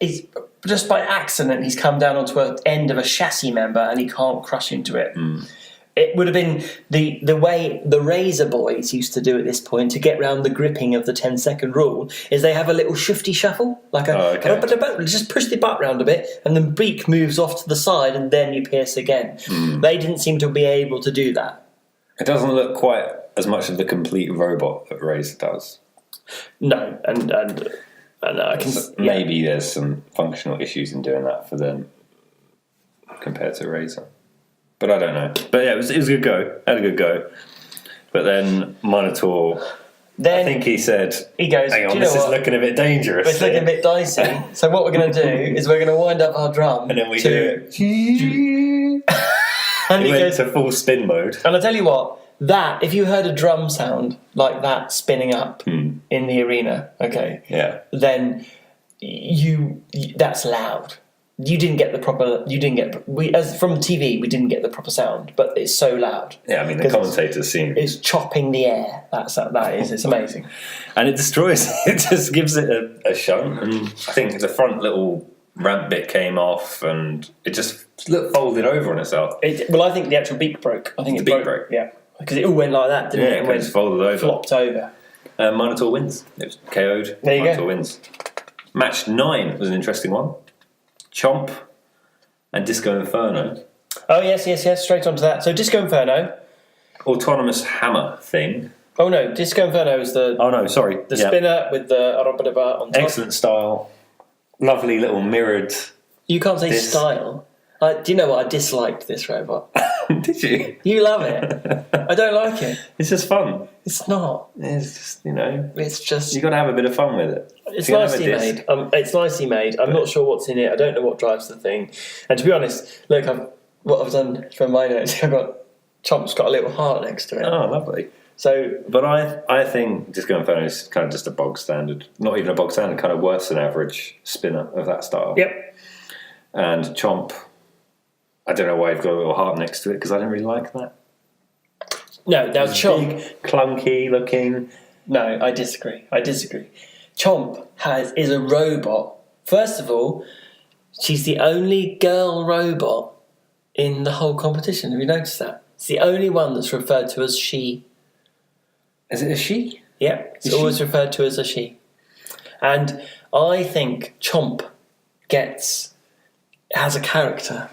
S2: he's just by accident he's come down onto an end of a chassis member and he can't crush into it. It would have been the way the Razor Boys used to do at this point to get round the gripping of the 10-second rule is they have a little shifty shuffle, like just push the butt round a bit and the beak moves off to the side and then you pierce again. They didn't seem to be able to do that.
S1: It doesn't look quite as much of the complete robot that Razor does.
S2: No, and I can
S1: maybe there's some functional issues in doing that for them compared to Razor. But I don't know. But yeah, it was a good go. Had a good go. But then Minotaur, I think he said,
S2: he goes,
S1: hang on, this is looking a bit dangerous.
S2: It's looking a bit dicey. So what we're going to do is we're going to wind up our drum.
S1: And then we do it.
S2: And
S1: he
S2: he
S1: went
S2: goes
S1: to full spin mode.
S2: And I tell you what, that, if you heard a drum sound like that spinning up in the arena, okay,
S1: yeah,
S2: then that's loud. You didn't get the proper. You didn't get as from TV. We didn't get the proper sound, but it's so loud.
S1: Yeah, I mean the commentators seem
S2: it's chopping the air. That is. It's amazing,
S1: and it destroys. It just gives it a show. And I think the front little ramp bit came off, and it just folded over on itself.
S2: Well, I think the actual beak broke. I think
S1: the beak broke.
S2: Yeah, because it all went like that, didn't it?
S1: It went folded over,
S2: flopped over.
S1: Minotaur wins. It was KO'd.
S2: There you
S1: Minotaur
S2: go.
S1: wins. Match 9 was an interesting one. Chomp and Disco Inferno.
S2: Oh, yes. Straight onto that. So, Disco Inferno.
S1: Autonomous hammer thing.
S2: Oh, no. Disco Inferno is the...
S1: Oh, no, sorry.
S2: The spinner with the... on top.
S1: Excellent style. Lovely little mirrored...
S2: You can't say style. Do you know what? I disliked this robot.
S1: Did you?
S2: You love it. I don't like it.
S1: It's just fun.
S2: It's not.
S1: It's just,
S2: It's just...
S1: You've got to have a bit of fun with it.
S2: It's nicely made. It's nicely made. I'm not sure what's in it. I don't know what drives the thing. And to be honest, look, what I've done from my notes, I've got... Chomp's got a little heart next to it.
S1: Oh, lovely.
S2: So...
S1: But I think Disco Inferno is kind of just a bog standard. Not even a bog standard, kind of worse than average spinner of that style.
S2: Yep.
S1: And Chomp... I don't know why you've got a little heart next to it, because I don't really like that.
S2: No, now Chomp...
S1: Big, clunky looking.
S2: No, I disagree. Chomp is a robot. First of all, she's the only girl robot in the whole competition. Have you noticed that? It's the only one that's referred to as she.
S1: Is it a she?
S2: Yeah, it's always referred to as a she. And I think Chomp has a character.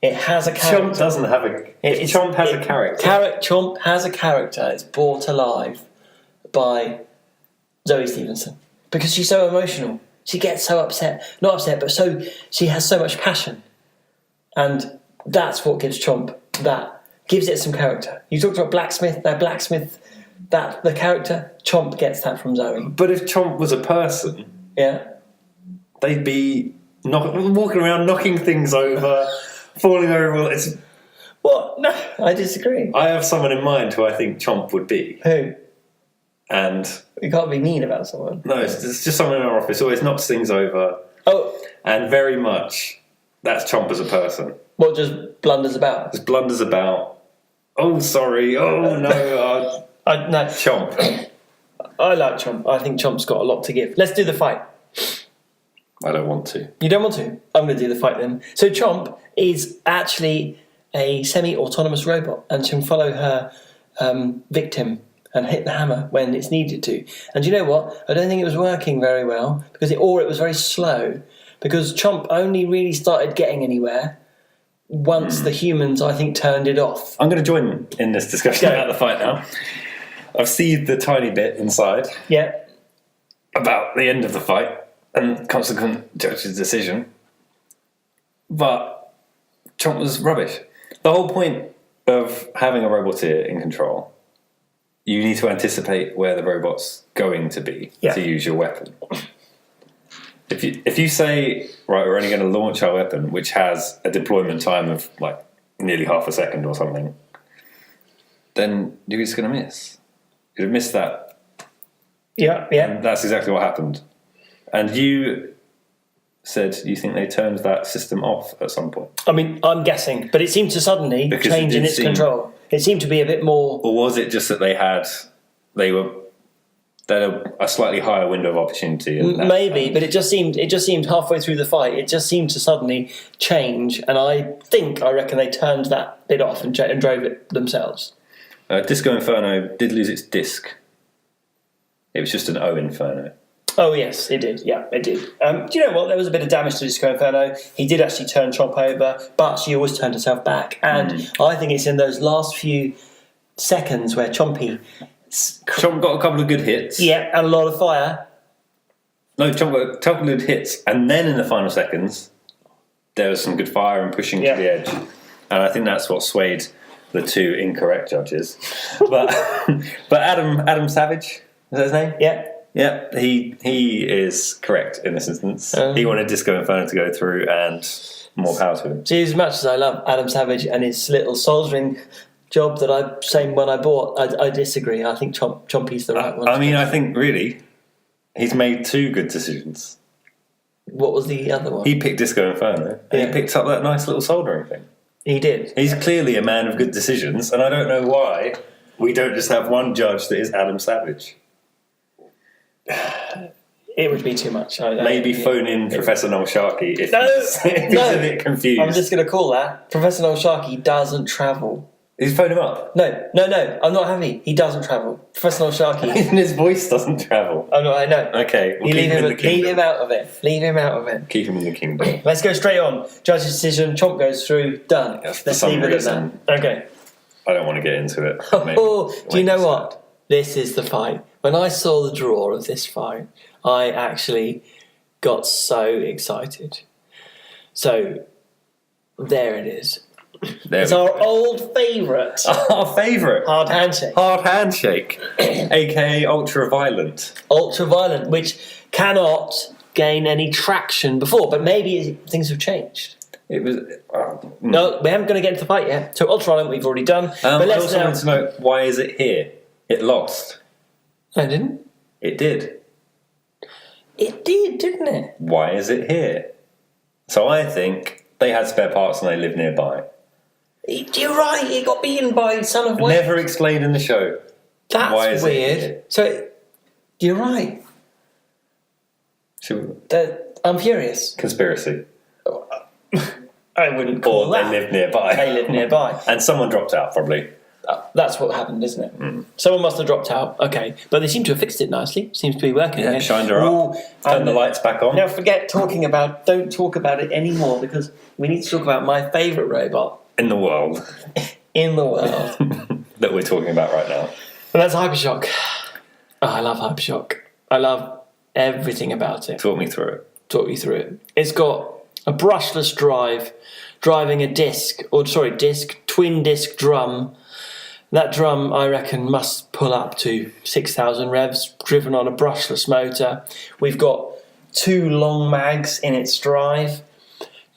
S2: It has a character.
S1: Chomp doesn't have a... Chomp has a character.
S2: Chomp has a character. It's brought alive by Zoe Stevenson. Because she's so emotional. She gets so upset. Not upset, but she has so much passion. And that's what gives Chomp that. Gives it some character. You talked about Blacksmith. The character, Chomp gets that from Zoe.
S1: But if Chomp was a person...
S2: Yeah.
S1: They'd be walking around knocking things over... Falling over. It's
S2: what? No, I disagree.
S1: I have someone in mind who I think Chomp would be.
S2: Who?
S1: And
S2: you can't be mean about someone.
S1: No, it's just someone in our office who always knocks things over.
S2: Oh,
S1: and very much that's Chomp as a person.
S2: What, just blunders about?
S1: Just blunders about. Oh, sorry. Oh no.
S2: No,
S1: Chomp.
S2: I like Chomp. I think Chomp's got a lot to give. Let's do the fight.
S1: I don't want to.
S2: You don't want to? I'm going to do the fight then. So Chomp is actually a semi-autonomous robot and can follow her victim and hit the hammer when it's needed to. And you know what? I don't think it was working very well because it was very slow because Chomp only really started getting anywhere once the humans, I think, turned it off.
S1: I'm going to join in this discussion about the fight now. I've seen the tiny bit inside.
S2: Yeah.
S1: About the end of the fight. And consequent judge's decision. But Chomp was rubbish. The whole point of having a roboteer in control, you need to anticipate where the robot's going to be to use your weapon. If you say, right, we're only going to launch our weapon, which has a deployment time of like nearly half a second or something, then you're just going to miss. You'd have missed that.
S2: Yeah.
S1: And that's exactly what happened. And you said you think they turned that system off at some point.
S2: I mean, I'm guessing, but it seemed to suddenly change in its control. It seemed to be a bit more...
S1: Or was it just that they had a slightly higher window of opportunity?
S2: Maybe, but it just seemed halfway through the fight, it just seemed to suddenly change, and I reckon they turned that bit off and drove it themselves.
S1: Disco Inferno did lose its disc. It was just an O Inferno.
S2: Oh, yes, it did. Yeah, it did. Do you know what? There was a bit of damage to Disco Inferno. He did actually turn Chomp over, but she always turned herself back. And I think it's in those last few seconds where Chomp
S1: got a couple of good hits.
S2: Yeah, and a lot of fire.
S1: No, Chomp got a couple of good hits. And then in the final seconds, there was some good fire and pushing to the edge. And I think that's what swayed the two incorrect judges. But Adam Savage, is that his name?
S2: Yeah.
S1: Yeah, he is correct in this instance. He wanted Disco Inferno to go through, and more power to him.
S2: See, as much as I love Adam Savage and his little soldering job that I saying when I bought, I disagree. I think Chompy's the right one.
S1: I mean, I think really he's made two good decisions.
S2: What was the other one?
S1: He picked Disco Inferno, and he picked up that nice little soldering thing.
S2: He did.
S1: He's clearly a man of good decisions, and I don't know why we don't just have one judge that is Adam Savage.
S2: It would be too much.
S1: Maybe phone in Professor Noel Sharkey if he's a bit confused.
S2: I'm just going to call that. Professor Noel Sharkey doesn't travel.
S1: He's phoned him up.
S2: No. I'm not happy. He doesn't travel. Professor Noel Sharkey.
S1: Even his voice doesn't travel.
S2: I know.
S1: Okay, we'll
S2: leave him out of it. Leave him out of it.
S1: Keep him in the kingdom.
S2: Let's go straight on. Judge's decision. Chomp goes through. Done.
S1: Yes,
S2: Let's leave it at that. Okay.
S1: I don't want to get into it.
S2: Do you know what? This is the fight. When I saw the draw of this fight, I actually got so excited. So, there it is. It's our old favourite.
S1: Our favourite.
S2: Hard handshake.
S1: Hard handshake. A.k.a. ultra-violent.
S2: Ultra-violent, which cannot gain any traction before, but maybe things have changed.
S1: It was...
S2: No, we haven't going to get into the fight yet. So ultra-violent we've already done.
S1: But I also want to know, why is it here? It lost.
S2: No, it didn't.
S1: It did.
S2: It did, didn't it?
S1: Why is it here? So I think they had spare parts and they lived nearby.
S2: You're right, it got beaten by Son of Wales.
S1: Never explained in the show.
S2: That's
S1: why is
S2: weird.
S1: It here?
S2: So, you're right. I'm furious.
S1: Conspiracy.
S2: I wouldn't call that.
S1: Or they live nearby.
S2: They live nearby.
S1: And someone dropped out, probably.
S2: That's what happened, isn't it? Someone must have dropped out. Okay, but they seem to have fixed it nicely. Seems to be working.
S1: Yeah, shined her up. Turned the lights back on.
S2: Now, don't talk about it anymore because we need to talk about my favourite robot
S1: in the world.
S2: In the world
S1: that we're talking about right now.
S2: And that's Hypershock. Oh, I love Hypershock. I love everything about it.
S1: Talk me through it.
S2: Talk you through it. It's got a brushless drive, driving a twin disc drum. That drum, I reckon, must pull up to 6,000 revs, driven on a brushless motor. We've got 2 long mags in its drive.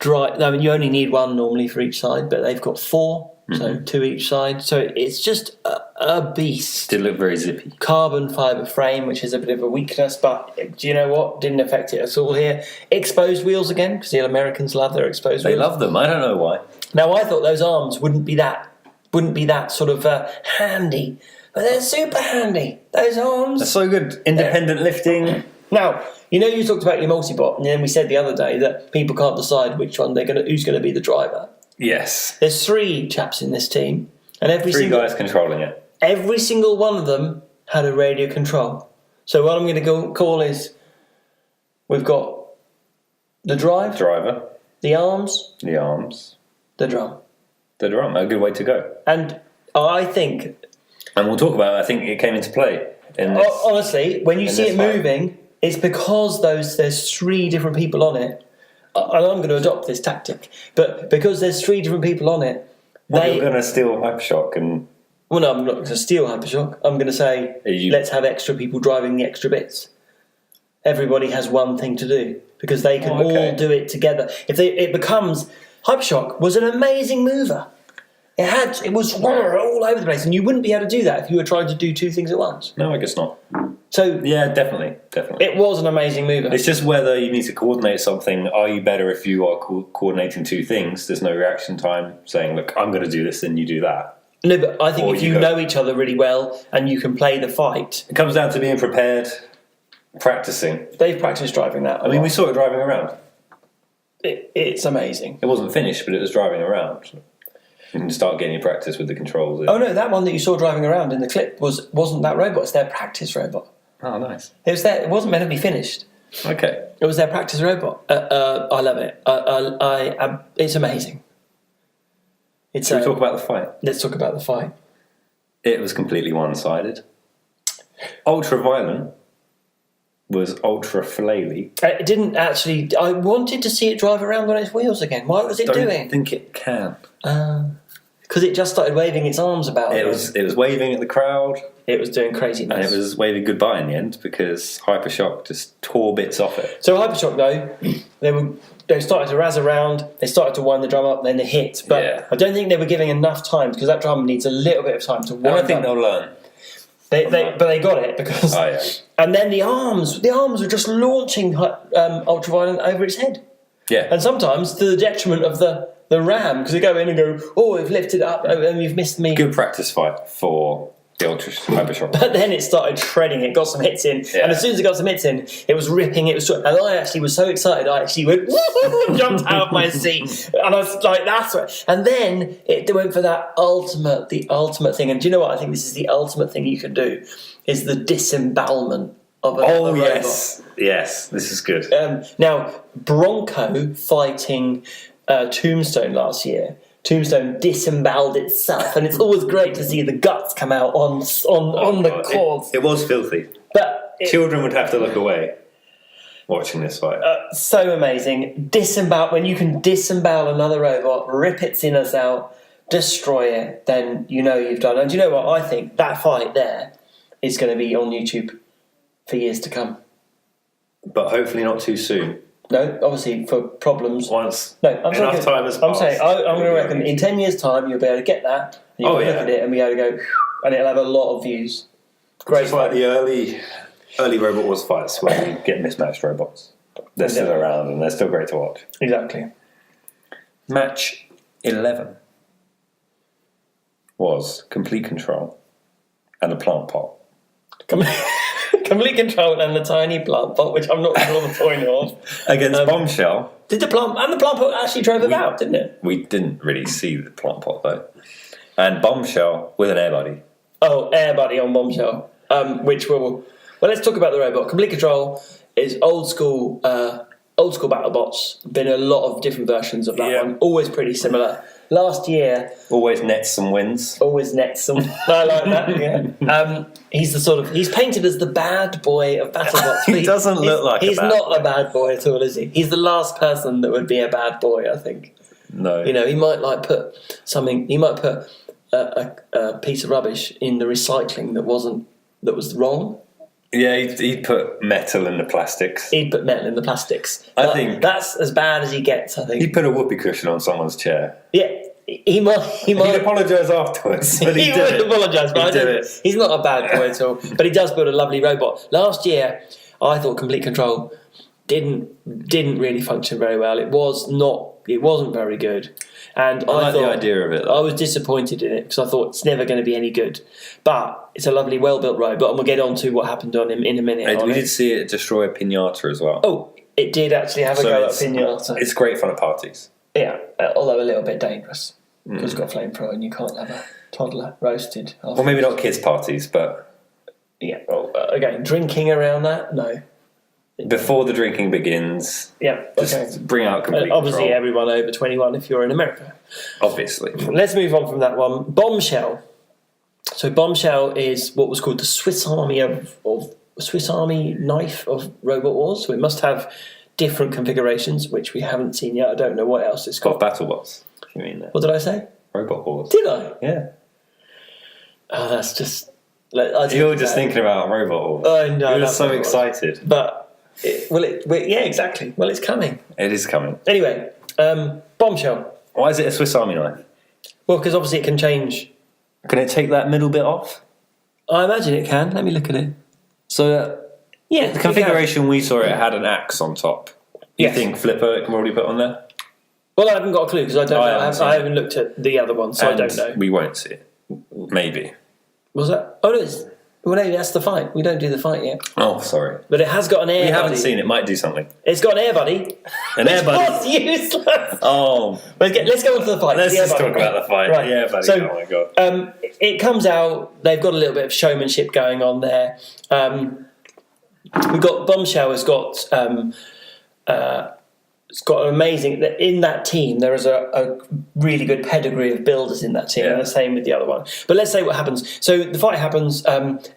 S2: I mean, you only need 1 normally for each side, but they've got 4, so 2 each side. So it's just a beast.
S1: Still look very zippy.
S2: Carbon fibre frame, which is a bit of a weakness, but do you know what? Didn't affect it at all here. Exposed wheels again, because the Americans love their exposed wheels.
S1: They love them. I don't know why.
S2: Now, I thought those arms wouldn't be that sort of handy, but they're super handy. Those arms.
S1: They're so good. Independent lifting.
S2: Now, you talked about your multi-bot, and then we said the other day that people can't decide who's going to be the driver.
S1: Yes.
S2: There's 3 chaps in this team, and
S1: three guys controlling it.
S2: Every single one of them had a radio control. So what I'm going to call is, we've got the driver, the arms, the drum.
S1: The drum, a good way to go.
S2: And I think...
S1: And we'll talk about it, I think it came into play in this.
S2: Honestly, when you see it moving, it's because there's 3 different people on it. And I'm going to adopt this tactic. But because there's 3 different people on it...
S1: You're going to steal Hypershock and...
S2: Well, no, I'm not going to steal Hypershock. I'm going to say, let's have extra people driving the extra bits. Everybody has one thing to do. Because they can all do it together. It becomes... Hypershock was an amazing mover. It was all over the place, and you wouldn't be able to do that if you were trying to do 2 things at once.
S1: No, I guess not.
S2: So
S1: yeah, definitely.
S2: It was an amazing mover.
S1: It's just whether you need to coordinate something. Are you better if you are coordinating 2 things? There's no reaction time saying, look, I'm going to do this, then you do that.
S2: No, but I think if you know each other really well and you can play the fight...
S1: It comes down to being prepared, practicing.
S2: They've practiced driving that.
S1: I mean, we saw it driving around.
S2: It's amazing.
S1: It wasn't finished, but it was driving around. You can start getting your practice with the controls.
S2: Oh no, that one that you saw driving around in the clip wasn't that robot. It's their practice robot.
S1: Oh, nice.
S2: It wasn't meant to be finished.
S1: Okay.
S2: It was their practice robot. I love it. It's amazing.
S1: Should we talk about the fight?
S2: Let's talk about the fight.
S1: It was completely one-sided. Ultra-violent was ultra-flaily.
S2: It didn't actually... I wanted to see it drive around on its wheels again. What was it doing?
S1: I don't think it can.
S2: Because it just started waving its arms about.
S1: It was waving at the crowd.
S2: It was doing craziness.
S1: And it was waving goodbye in the end because Hypershock just tore bits off it.
S2: So Hypershock, though, they started to razz around, they started to wind the drum up, and then they hit. But I don't think they were giving enough time because that drum needs a little bit of time to wind up.
S1: I think they'll learn.
S2: But they got it because.
S1: Oh, yeah.
S2: And then the arms were just launching ultraviolet over its head.
S1: Yeah.
S2: And sometimes to the detriment of the ram, because they go in and go, oh, we've lifted up and you've missed me.
S1: Good practice fight for the ultra hypershot.
S2: But then it started shredding it, got some hits in, and as soon as it got some hits in, it was ripping, and I actually was so excited, I actually went, jumped out of my seat, and I was like, that's right. And then it went for the ultimate thing, and do you know what, I think this is the ultimate thing you can do, is the disembowelment of a robot.
S1: Yes, this is good.
S2: Now, Bronco fighting Tombstone last year, Tombstone disemboweled itself, and it's always great to see the guts come out on the cords.
S1: It was filthy.
S2: But
S1: children would have to look away watching this fight.
S2: So amazing. When you can disembowel another robot, rip its innards out, destroy it, then you know you've done. And do you know what? I think that fight there is going to be on YouTube for years to come.
S1: But hopefully not too soon.
S2: No, obviously for problems.
S1: Time has passed.
S2: I'm saying I'm going to reckon in 10 years' time you'll be able to get that. And you'll look at it and be able to go, and it'll have a lot of views. Great.
S1: Just like the early Robot Wars fights where you get mismatched robots. They're still around and they're still great to watch.
S2: Exactly.
S1: Match 11 was Complete Control and a Plant Pot.
S2: Complete Control and the tiny plant pot, which I'm not sure the point of.
S1: Against Bombshell.
S2: Did the plant pot actually drove it out, didn't it?
S1: We didn't really see the plant pot though. And Bombshell with an air buddy.
S2: Oh, air buddy on Bombshell. Which will. Well, let's talk about the robot. Complete Control is old school BattleBots. Been a lot of different versions of that one. Always pretty similar. Last year,
S1: always nets some wins.
S2: Always nets some. I like that. Yeah. He's painted as the bad boy of BattleBots.
S1: He doesn't look like.
S2: He's not a bad boy at all, is he? He's the last person that would be a bad boy, I think.
S1: No.
S2: You know, he might put something. He might put a piece of rubbish in the recycling that was wrong.
S1: Yeah, he'd put metal in the plastics.
S2: He'd put metal in the plastics.
S1: I think
S2: that's as bad as he gets. I think
S1: he'd put a whoopee cushion on someone's chair.
S2: Yeah, he might.
S1: He'd apologise afterwards. But
S2: he would apologise, but he's not a bad boy at all. But he does build a lovely robot. Last year, I thought Complete Control didn't really function very well. It wasn't very good. And I
S1: like
S2: thought,
S1: the idea of it.
S2: I was disappointed in it because I thought it's never going to be any good. But it's a lovely, well-built robot, and we'll get on to what happened on him in a minute.
S1: We did see it destroy a pinata as well.
S2: Oh, it did actually have a go at a pinata.
S1: It's great fun at parties.
S2: Yeah, although a little bit dangerous because it's got flamethrower and you can't have a toddler roasted.
S1: Well, maybe not kids' parties, but
S2: yeah. Well, again, drinking around that, no.
S1: Before the drinking begins, just bring out Complete
S2: obviously
S1: Control.
S2: Everyone over 21 if you're in America.
S1: Obviously.
S2: Let's move on from that one. Bombshell. So Bombshell is what was called the Swiss Army knife of Robot Wars. So it must have different configurations, which we haven't seen yet. I don't know what else it's got.
S1: BattleBots. You mean that?
S2: What did I say?
S1: Robot Wars.
S2: Did I?
S1: Yeah.
S2: Oh, that's just.
S1: You're just thinking about Robot Wars.
S2: Oh no!
S1: You're so excited.
S2: But. Yeah, exactly. Well, it's coming.
S1: It is coming.
S2: Anyway, Bombshell.
S1: Why is it a Swiss Army knife?
S2: Well, because obviously it can change.
S1: Can it take that middle bit off?
S2: I imagine it can. Let me look at it.
S1: So,
S2: yeah,
S1: the configuration we saw, it had an axe on top. You think Flipper it can probably put on there?
S2: Well, I haven't got a clue because I don't know. I haven't looked at the other one, so I don't know.
S1: We won't see it. Maybe.
S2: Was that? Oh, no, it's. Well, no, that's the fight. We don't do the fight yet.
S1: Oh, sorry.
S2: But it has got an air buddy.
S1: We haven't seen it. Might do something.
S2: It's got an air buddy.
S1: An air buddy?
S2: That's useless.
S1: Oh.
S2: Let's go on to the fight.
S1: Let's just talk about the fight.
S2: Right.
S1: The air buddy.
S2: So,
S1: oh, my God.
S2: It comes out. They've got a little bit of showmanship going on there. We've got Bombshell has got... it's got an amazing... In that team, there is a really good pedigree of builders in that team, and the same with the other one. But let's say what happens. So the fight happens.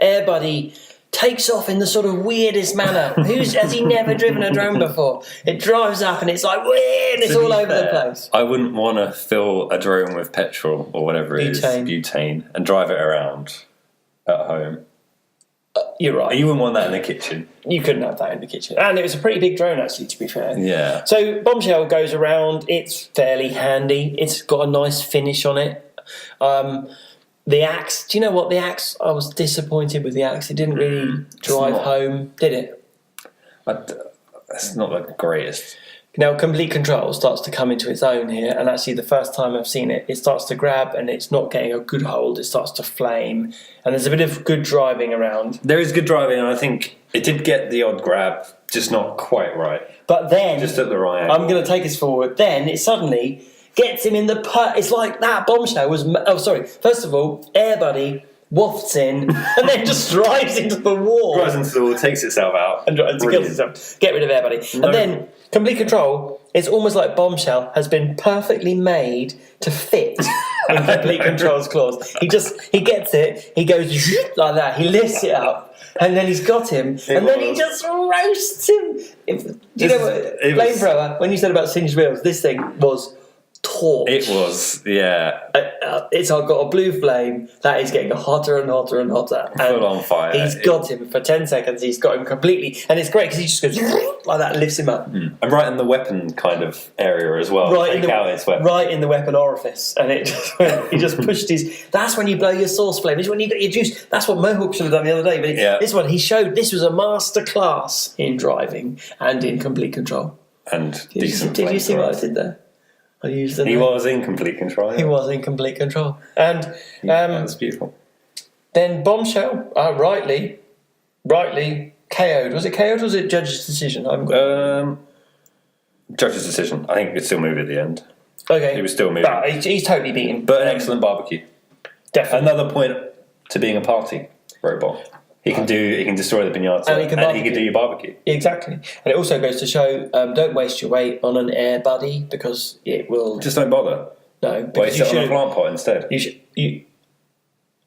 S2: Air Buddy takes off in the sort of weirdest manner. Has he never driven a drone before? It drives up and it's like, weird, it's all over the place.
S1: I wouldn't want to fill a drone with petrol or whatever it is, butane, and drive it around at home.
S2: You're right.
S1: You wouldn't want that in the kitchen.
S2: You couldn't have that in the kitchen. And it was a pretty big drone, actually, to be fair.
S1: Yeah.
S2: So Bombshell goes around. It's fairly handy. It's got a nice finish on it. The axe. Do you know what? The axe, I was disappointed with the axe. It didn't really drive home, did it?
S1: It's not the greatest.
S2: Now, Complete Control starts to come into its own here, and actually the first time I've seen it, it starts to grab and it's not getting a good hold. It starts to flame, and there's a bit of good driving around.
S1: There is good driving, and I think it did get the odd grab, just not quite right.
S2: But then...
S1: Just at the right angle.
S2: I'm going to take us forward. Then it suddenly gets him in the... It's like that Bombshell was... Oh, sorry. First of all, Air Buddy wafts in and then just drives into the wall.
S1: Drives into the wall, takes itself out.
S2: And kills itself. Get rid of Air Buddy. No. And then... Complete Control, it's almost like Bombshell has been perfectly made to fit in Complete Control's claws. He gets it, he goes like that, he lifts it up, and then he's got him, then he just roasts him. Do you know what, Flamethrower, when you said about singed wheels, this thing was torch.
S1: It was, yeah.
S2: It's got a blue flame that is getting hotter and hotter and hotter.
S1: Full on fire.
S2: He's got him for 10 seconds. He's got him completely, and it's great because he just goes like that, lifts him up.
S1: And right in the weapon kind of area as well.
S2: Right in the weapon orifice, and he just pushed his. That's when you blow your source flame. This is when you got your juice. That's what Mohawk should have done the other day. But this one, he showed this was a master class in driving and in Complete Control.
S1: And
S2: did you see what I did there?
S1: He was in Complete Control.
S2: He was in Complete Control. And
S1: that's beautiful.
S2: Then Bombshell, rightly KO'd. Was it KO'd or was it judge's decision?
S1: Judge's decision. I think he could still move at the end.
S2: Okay.
S1: He was still moving.
S2: But he's totally beaten.
S1: But an excellent barbecue.
S2: Definitely.
S1: Another point to being a party robot. He can destroy the piñata, and he can do your barbecue.
S2: Exactly, and it also goes to show: don't waste your weight on an Air Buddy because it will.
S1: Just don't bother.
S2: No,
S1: waste it on a plant pot instead.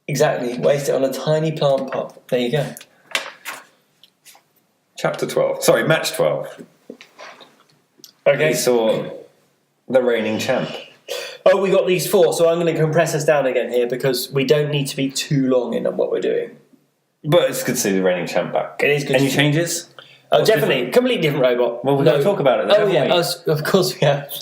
S2: Exactly, waste it on a tiny plant pot. There you go.
S1: Chapter 12. Sorry, match 12.
S2: Okay.
S1: We saw the reigning champ.
S2: Oh, we got these 4, so I'm going to compress us down again here because we don't need to be too long in on what we're doing.
S1: But it's good to see the reigning champ back.
S2: It is good.
S1: Any changes?
S2: Oh, definitely. Completely different robot.
S1: Well, we're going to talk about it then.
S2: Oh, yeah. Of course we have.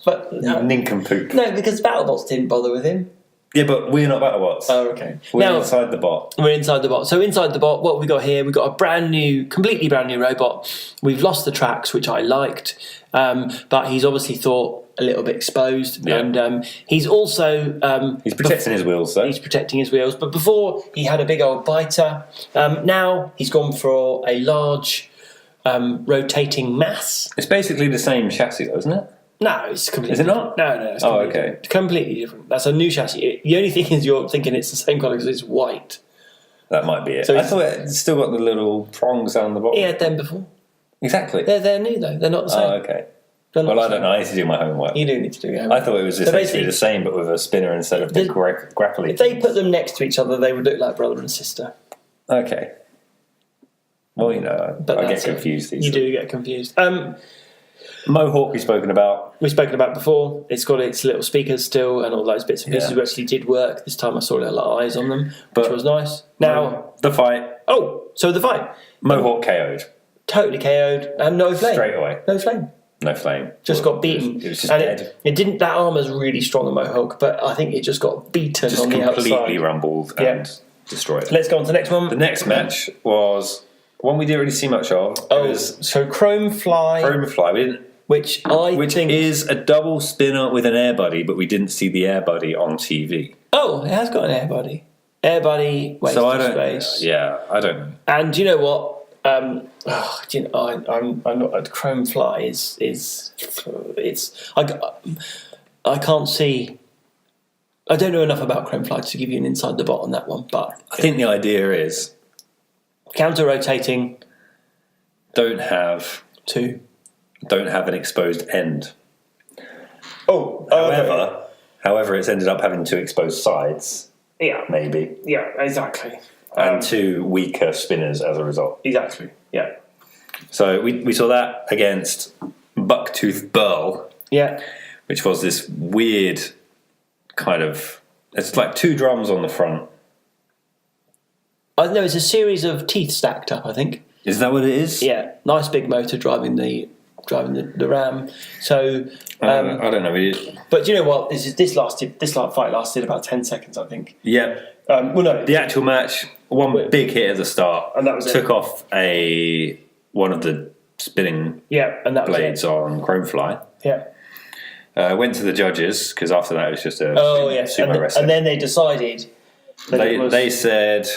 S2: But
S1: nincompoop.
S2: No, because BattleBots didn't bother with him.
S1: Yeah, but we're not BattleBots.
S2: Oh, okay.
S1: We're inside the bot.
S2: We're inside the bot. So inside the bot, what have we got here? We've got a completely brand new robot. We've lost the tracks, which I liked. But he's obviously thought a little bit exposed. Yeah. And he's also...
S1: he's protecting his wheels, though.
S2: He's protecting his wheels. But before, he had a big old biter. Now, he's gone for a large rotating mass.
S1: It's basically the same chassis, though, isn't it?
S2: No, it's completely
S1: Is it not?
S2: No, it's
S1: okay.
S2: Completely different. That's a new chassis. The only thing is you're thinking it's the same colour because it's white.
S1: That might be it. So I thought it still got the little prongs down the bottom.
S2: He had them before.
S1: Exactly.
S2: They're new, though. They're not the same.
S1: Oh, okay. Well, I don't know. I need to do my homework.
S2: You do need to do your homework.
S1: I thought it was essentially the same, but with a spinner instead of the grappling.
S2: If they put them next to each other, they would look like brother and sister.
S1: Okay. Well, I get confused.
S2: You do get confused.
S1: Mohawk we've spoken about.
S2: We've spoken about before. It's got its little speakers still and all those bits and pieces which actually did work. This time I saw little eyes on them, which was nice. Now...
S1: The fight.
S2: Oh, so the fight.
S1: Mohawk KO'd.
S2: Totally KO'd and no flame.
S1: Straight away.
S2: No flame.
S1: No flame.
S2: Just got beaten.
S1: It was just dead.
S2: It didn't... That armour's really strong on Mohawk, but I think it just got beaten on the outside.
S1: Just completely rumbled and destroyed.
S2: Let's go on to the next one.
S1: The next match was one we didn't really see much of.
S2: So Chrome Fly.
S1: We didn't...
S2: Which think
S1: is a double spinner with an Air Buddy, but we didn't see the Air Buddy on TV.
S2: Oh, it has got an Air Buddy. Air Buddy, waste of space.
S1: Yeah, I don't know.
S2: And do you know what? I'm not a Chrome Fly is I can't see. I don't know enough about Chrome Fly to give you an inside the bot on that one, but
S1: I think the idea is
S2: counter rotating.
S1: Don't have an exposed end. However, it's ended up having 2 exposed sides.
S2: Yeah.
S1: Maybe.
S2: Yeah, exactly.
S1: And 2 weaker spinners as a result.
S2: Exactly, yeah.
S1: So we saw that against Bucktooth Burl.
S2: Yeah.
S1: Which was this weird kind of... It's like 2 drums on the front.
S2: No, it's a series of teeth stacked up, I think.
S1: Is that what it is?
S2: Yeah. Nice big motor driving the ram. So
S1: I don't know.
S2: But you know what? This fight lasted about 10 seconds, I think.
S1: Yeah.
S2: Well, no.
S1: The actual match, one big hit at the start,
S2: And that was
S1: took off one of the spinning
S2: and that
S1: blades on Chromefly.
S2: Yeah.
S1: Went to the judges because after that it was just a sumo wrestling.
S2: And then they decided that
S1: they said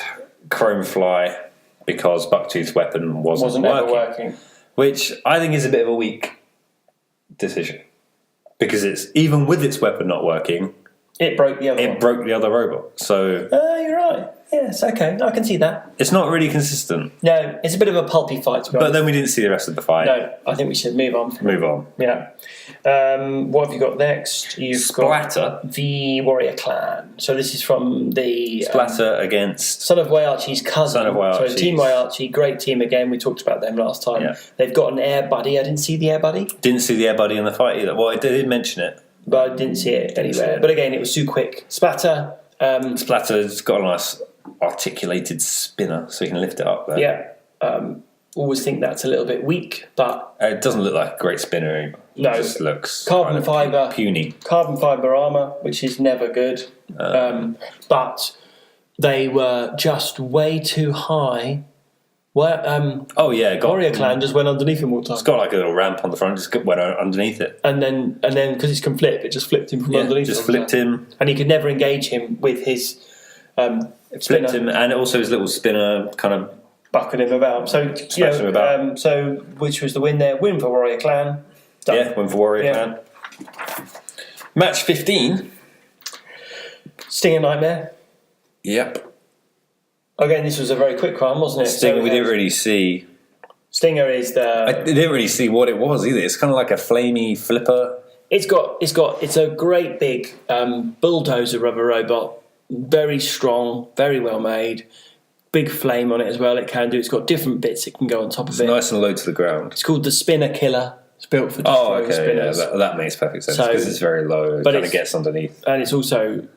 S1: Chromefly because Bucktooth's weapon wasn't
S2: ever working,
S1: which I think is a bit of a weak decision because it's even with its weapon not working,
S2: it broke the other.
S1: Broke the other robot. So
S2: you're right. Yes, okay, I can see that.
S1: It's not really consistent.
S2: No, it's a bit of a pulpy fight, to be honest.
S1: But then we didn't see the rest of the fight.
S2: No, I think we should move on.
S1: Move on.
S2: Yeah. What have you got next? You've
S1: Splatter.
S2: got the Warrior Clan. So this is from the...
S1: Splatter against...
S2: Son of Waiarchi's cousin.
S1: Son of Waiarchi's.
S2: So Team Waiarchi, great team again. We talked about them last time.
S1: Yeah.
S2: They've got an Air Buddy. I didn't see the Air Buddy.
S1: Didn't see the Air Buddy in the fight either. Well, I did mention it.
S2: But I didn't see it anywhere. But again, it was too quick. Splatter...
S1: Splatter's got a nice articulated spinner, so you can lift it up there.
S2: Yeah. Always think that's a little bit weak, but...
S1: It doesn't look like a great spinner either.
S2: No.
S1: It just looks
S2: Carbon fibre.
S1: puny.
S2: Carbon fibre armour, which is never good. But they were just way too high. Warrior Clan just went underneath him all the time.
S1: It's got like a little ramp on the front, just went underneath it.
S2: And then because it can flip, it just flipped him from underneath.
S1: Just flipped him.
S2: And he could never engage him with his
S1: flipped him, and also his little spinner kind of
S2: buckled him about. So
S1: him about.
S2: So which was the win there? Win for Warrior Clan. Done.
S1: Yeah, win for Warrior Clan. Match 15.
S2: Stinger Nightmare.
S1: Yep.
S2: Again, this was a very quick one, wasn't it?
S1: Stinger, we didn't really see.
S2: Stinger is the.
S1: I didn't really see what it was either. It's kind of like a flamey flipper.
S2: It's a great big bulldozer of a robot. Very strong, very well made. Big flame on it as well. It's got different bits it can go on top of it.
S1: Nice and low to the ground.
S2: It's called the Spinner Killer. It's built for destroying spinners.
S1: Yeah, that makes perfect sense because it's very low. It kind of gets underneath.
S2: And it's also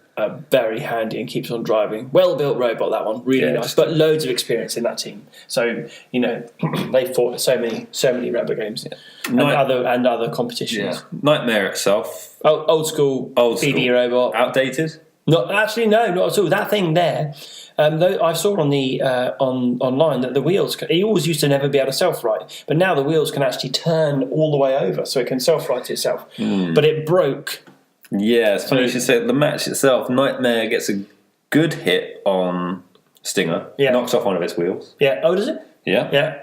S2: very handy and keeps on driving. Well built robot, that one, really nice. But loads of experience in that team. So they fought so many Rebel games and other competitions.
S1: Yeah. Nightmare itself,
S2: old school BB robot,
S1: outdated.
S2: No, not at all. That thing there. Though I saw on the online that the wheels. It always used to never be able to self-right, but now the wheels can actually turn all the way over, so it can self-right itself. But it broke.
S1: Yeah, it's funny you should say the match itself. Nightmare gets a good hit on Stinger. Yeah. Knocks off one of its wheels.
S2: Yeah. Oh, does it?
S1: Yeah.
S2: Yeah.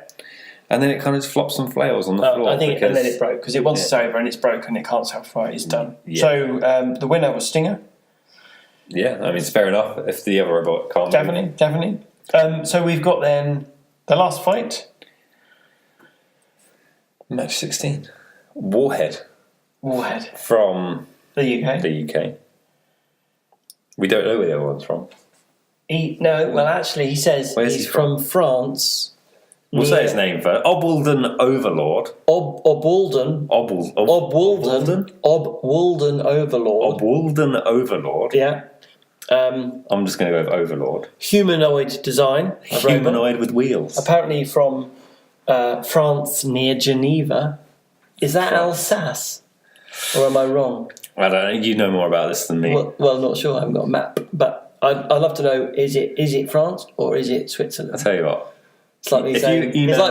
S1: And then it kind of just flops and flails on the floor.
S2: I think, and then it broke because once it's over and it's broken, it can't self-right. It's done. Yeah. So the winner was Stinger.
S1: Yeah, I mean it's fair enough if the other robot can't.
S2: Definitely. So we've got then the last fight.
S1: Match 16. Warhead. From
S2: the UK.
S1: We don't know where the other one's from.
S2: Actually he says he's from France.
S1: We'll say his name first. Obwalden Overlord.
S2: Obwalden Overlord.
S1: Obwalden Overlord.
S2: Yeah.
S1: I'm just going to go with Overlord.
S2: Humanoid design.
S1: Humanoid with wheels.
S2: Apparently from France near Geneva. Is that Alsace? Or am I wrong?
S1: I don't know. You know more about this than me.
S2: Well, not sure. I haven't got a map. But I'd love to know, is it France or is it Switzerland?
S1: I'll tell you what.
S2: It's like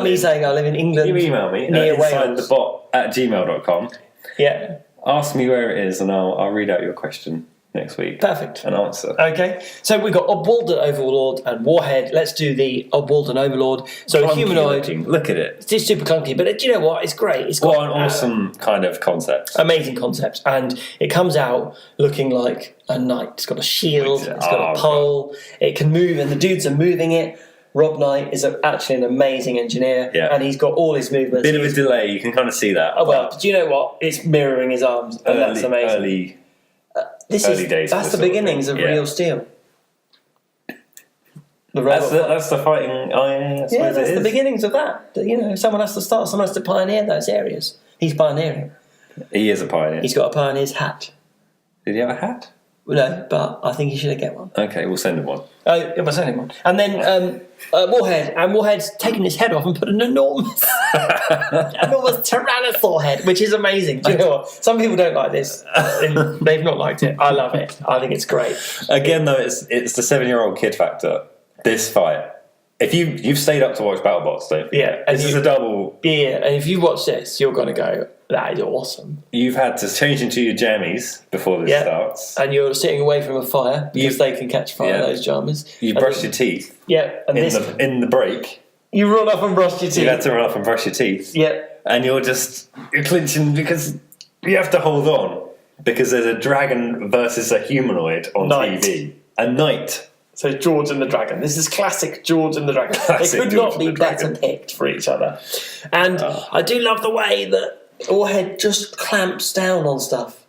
S2: me saying I live in England.
S1: You email me
S2: near Wales.
S1: InsideTheBot@gmail.com.
S2: Yeah.
S1: Ask me where it is and I'll read out your question next week.
S2: Perfect.
S1: And answer.
S2: Okay. So we've got Obwalden Overlord and Warhead. Let's do the Obwalden Overlord. So
S1: clunky
S2: humanoid.
S1: Looking. Look at it.
S2: It's super clunky, but do you know what? It's great. It's got
S1: an awesome kind of concept.
S2: Amazing concept. And it comes out looking like a knight. It's got a shield. It's got a pole. It can move and the dudes are moving it. Rob Knight is actually an amazing engineer, and he's got all his movements.
S1: Bit of a delay, you can kind of see that.
S2: Oh well, do you know what? It's mirroring his arms, and that's amazing.
S1: Early days.
S2: That's the beginnings of Real Steel.
S1: That's the fighting.
S2: That's the beginnings of that. Someone has to start. Someone has to pioneer those areas. He's pioneering.
S1: He is a pioneer.
S2: He's got a pioneer's hat.
S1: Did he have a hat?
S2: No, but I think he should get one.
S1: Okay, we'll send him one.
S2: Oh, we'll send him one. And then Warhead. And Warhead's taken his head off and put an enormous tyrannosaur head, which is amazing. Do you know what? Some people don't like this. They've not liked it. I love it. I think it's great.
S1: Again, though, it's the 7-year-old kid factor. This fight. If you've stayed up to watch BattleBots, don't you?
S2: Yeah.
S1: This is a double.
S2: Yeah, and if you watch this, you're going to go, that is awesome.
S1: You've had to change into your jammies before this starts.
S2: And you're sitting away from a fire because they can catch fire, those jammers.
S1: You brush your teeth.
S2: Yeah. And
S1: in the break.
S2: You run off and brush your teeth.
S1: You had to run off and brush your teeth.
S2: Yeah.
S1: And you're clinching because you have to hold on because there's a dragon versus a humanoid on TV. A knight.
S2: So George and the Dragon. This is classic George and the Dragon. They could not be better picked for each other. And I do love the way that Warhead just clamps down on stuff.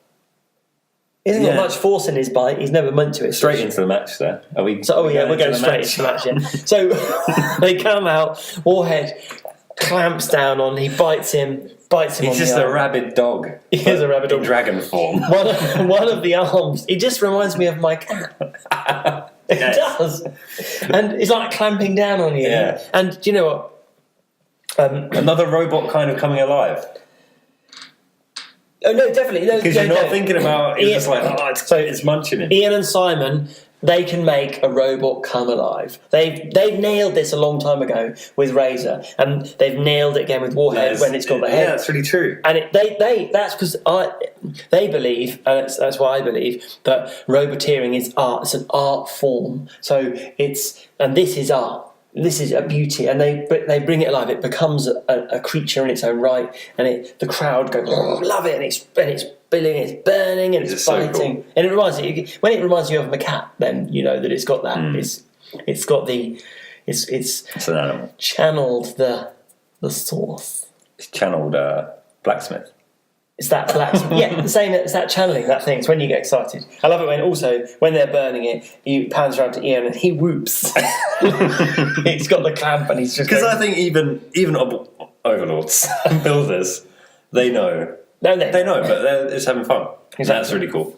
S2: He hasn't got much force in his bite. He's never meant to.
S1: Straight into the match there. Are we?
S2: We're going straight into the match. Yeah. So they come out. Warhead clamps down on. He bites him.
S1: He's just a rabid dog.
S2: He is a rabid dog.
S1: In dragon form.
S2: One of the arms. He just reminds me of my cat. It does. And it's like clamping down on you.
S1: Yeah.
S2: And do you know what?
S1: Another robot kind of coming alive.
S2: Oh, no, definitely.
S1: Because you're not thinking about it. It's like, it's munching it.
S2: Ian and Simon, they can make a robot come alive. They've nailed this a long time ago with Razor, and they've nailed it again with Warhead when it's got the head.
S1: Yeah, that's really true.
S2: And that's because they believe, and that's why I believe, that roboteering is art. It's an art form. So this is art. This is a beauty, and they bring it alive. It becomes a creature in its own right, and the crowd go, oh, love it, and it's billing, it's burning, and it's fighting. So cool. And it reminds you of a cat, then you know that it's got that. It's got it's
S1: an animal.
S2: Channeled the source.
S1: It's channeled blacksmith.
S2: It's that blacksmith. Yeah, the same. It's that channeling. That thing. It's when you get excited. I love it when they're burning it. He pans around to Ian and he whoops. He's got the clamp and he's just.
S1: Because I think even overlords and builders, they know.
S2: No,
S1: they know, but they're just having fun. Exactly. That's really cool.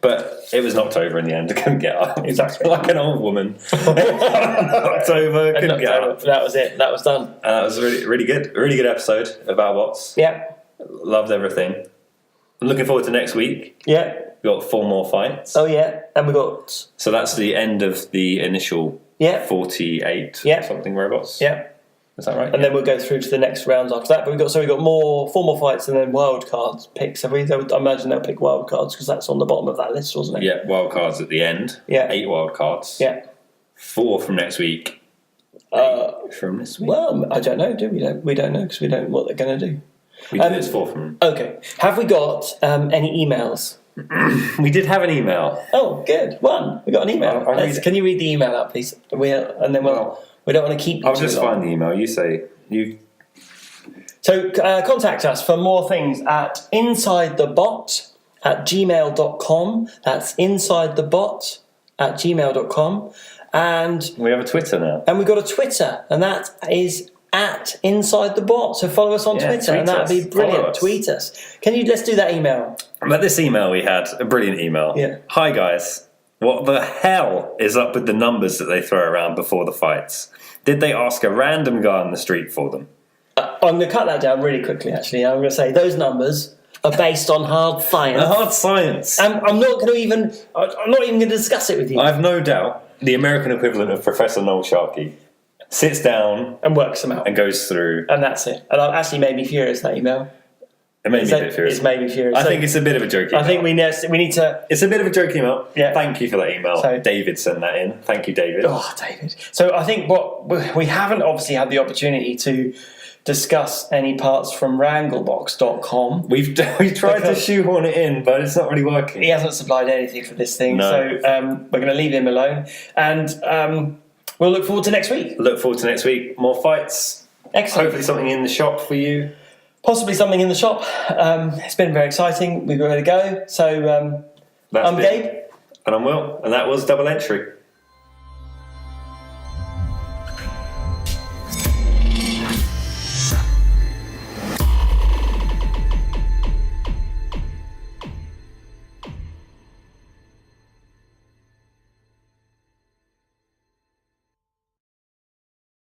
S1: But it was knocked over in the end. Couldn't get up.
S2: Exactly.
S1: Like an old woman. Knocked over. Couldn't get up.
S2: That was it. That was done.
S1: And that was really, really good. A really good episode of BattleBots.
S2: Yeah.
S1: Loved everything. I'm looking forward to next week.
S2: Yeah.
S1: We've got 4 more fights.
S2: Oh, yeah. And we got.
S1: So that's the end of the initial 48 something robots.
S2: Yeah.
S1: Is that right?
S2: And then we'll go through to the next rounds after that. But we got 4 more fights and then wild cards picks. I imagine they'll pick wild cards because that's on the bottom of that list, wasn't it?
S1: Yeah, wild cards at the end.
S2: Yeah.
S1: 8 wild cards.
S2: Yeah.
S1: 4 from next week. 8 from this week.
S2: Well, I don't know. We don't know because we don't know what they're going to do.
S1: We did 4 from.
S2: Okay. Have we got any emails?
S1: We did have an email.
S2: Oh, good. 1. We got an email. Can you read the email out, please? We don't want to keep.
S1: I'll just find the email. You say you.
S2: So contact us for more things at insidethebot@gmail.com. That's insidethebot@gmail.com. And
S1: we have a Twitter now.
S2: And we've got a Twitter, and that is at Inside the Bot. So follow us on Twitter, and that'd be brilliant. Tweet us. Let's do that email.
S1: But this email we had, a brilliant email.
S2: Yeah.
S1: Hi guys. What the hell is up with the numbers that they throw around before the fights? Did they ask a random guy on the street for them?
S2: I'm going to cut that down really quickly, actually. I'm going to say those numbers are based on hard science.
S1: Hard science.
S2: I'm not even going to discuss it with you.
S1: I have no doubt the American equivalent of Professor Noel Sharkey sits down
S2: and works them out
S1: and goes through.
S2: And that's it. And it actually made me furious, that email.
S1: It made me a bit furious.
S2: It's made me furious.
S1: I think it's a bit of a joke email.
S2: I think we need to...
S1: It's a bit of a joke email.
S2: Yeah.
S1: Thank you for that email.
S2: So,
S1: David sent that in. Thank you, David.
S2: Oh, David. So I think we haven't obviously had the opportunity to discuss any parts from wranglebox.com.
S1: We've tried to shoehorn it in, but it's not really working.
S2: He hasn't supplied anything for this thing.
S1: No.
S2: So we're going to leave him alone. And we'll look forward to next week.
S1: More fights.
S2: Excellent.
S1: Hopefully something in the shop for you.
S2: Possibly something in the shop. It's been very exciting. We've got to go. So I'm Gabe.
S1: And I'm Will. And that was Double Entry.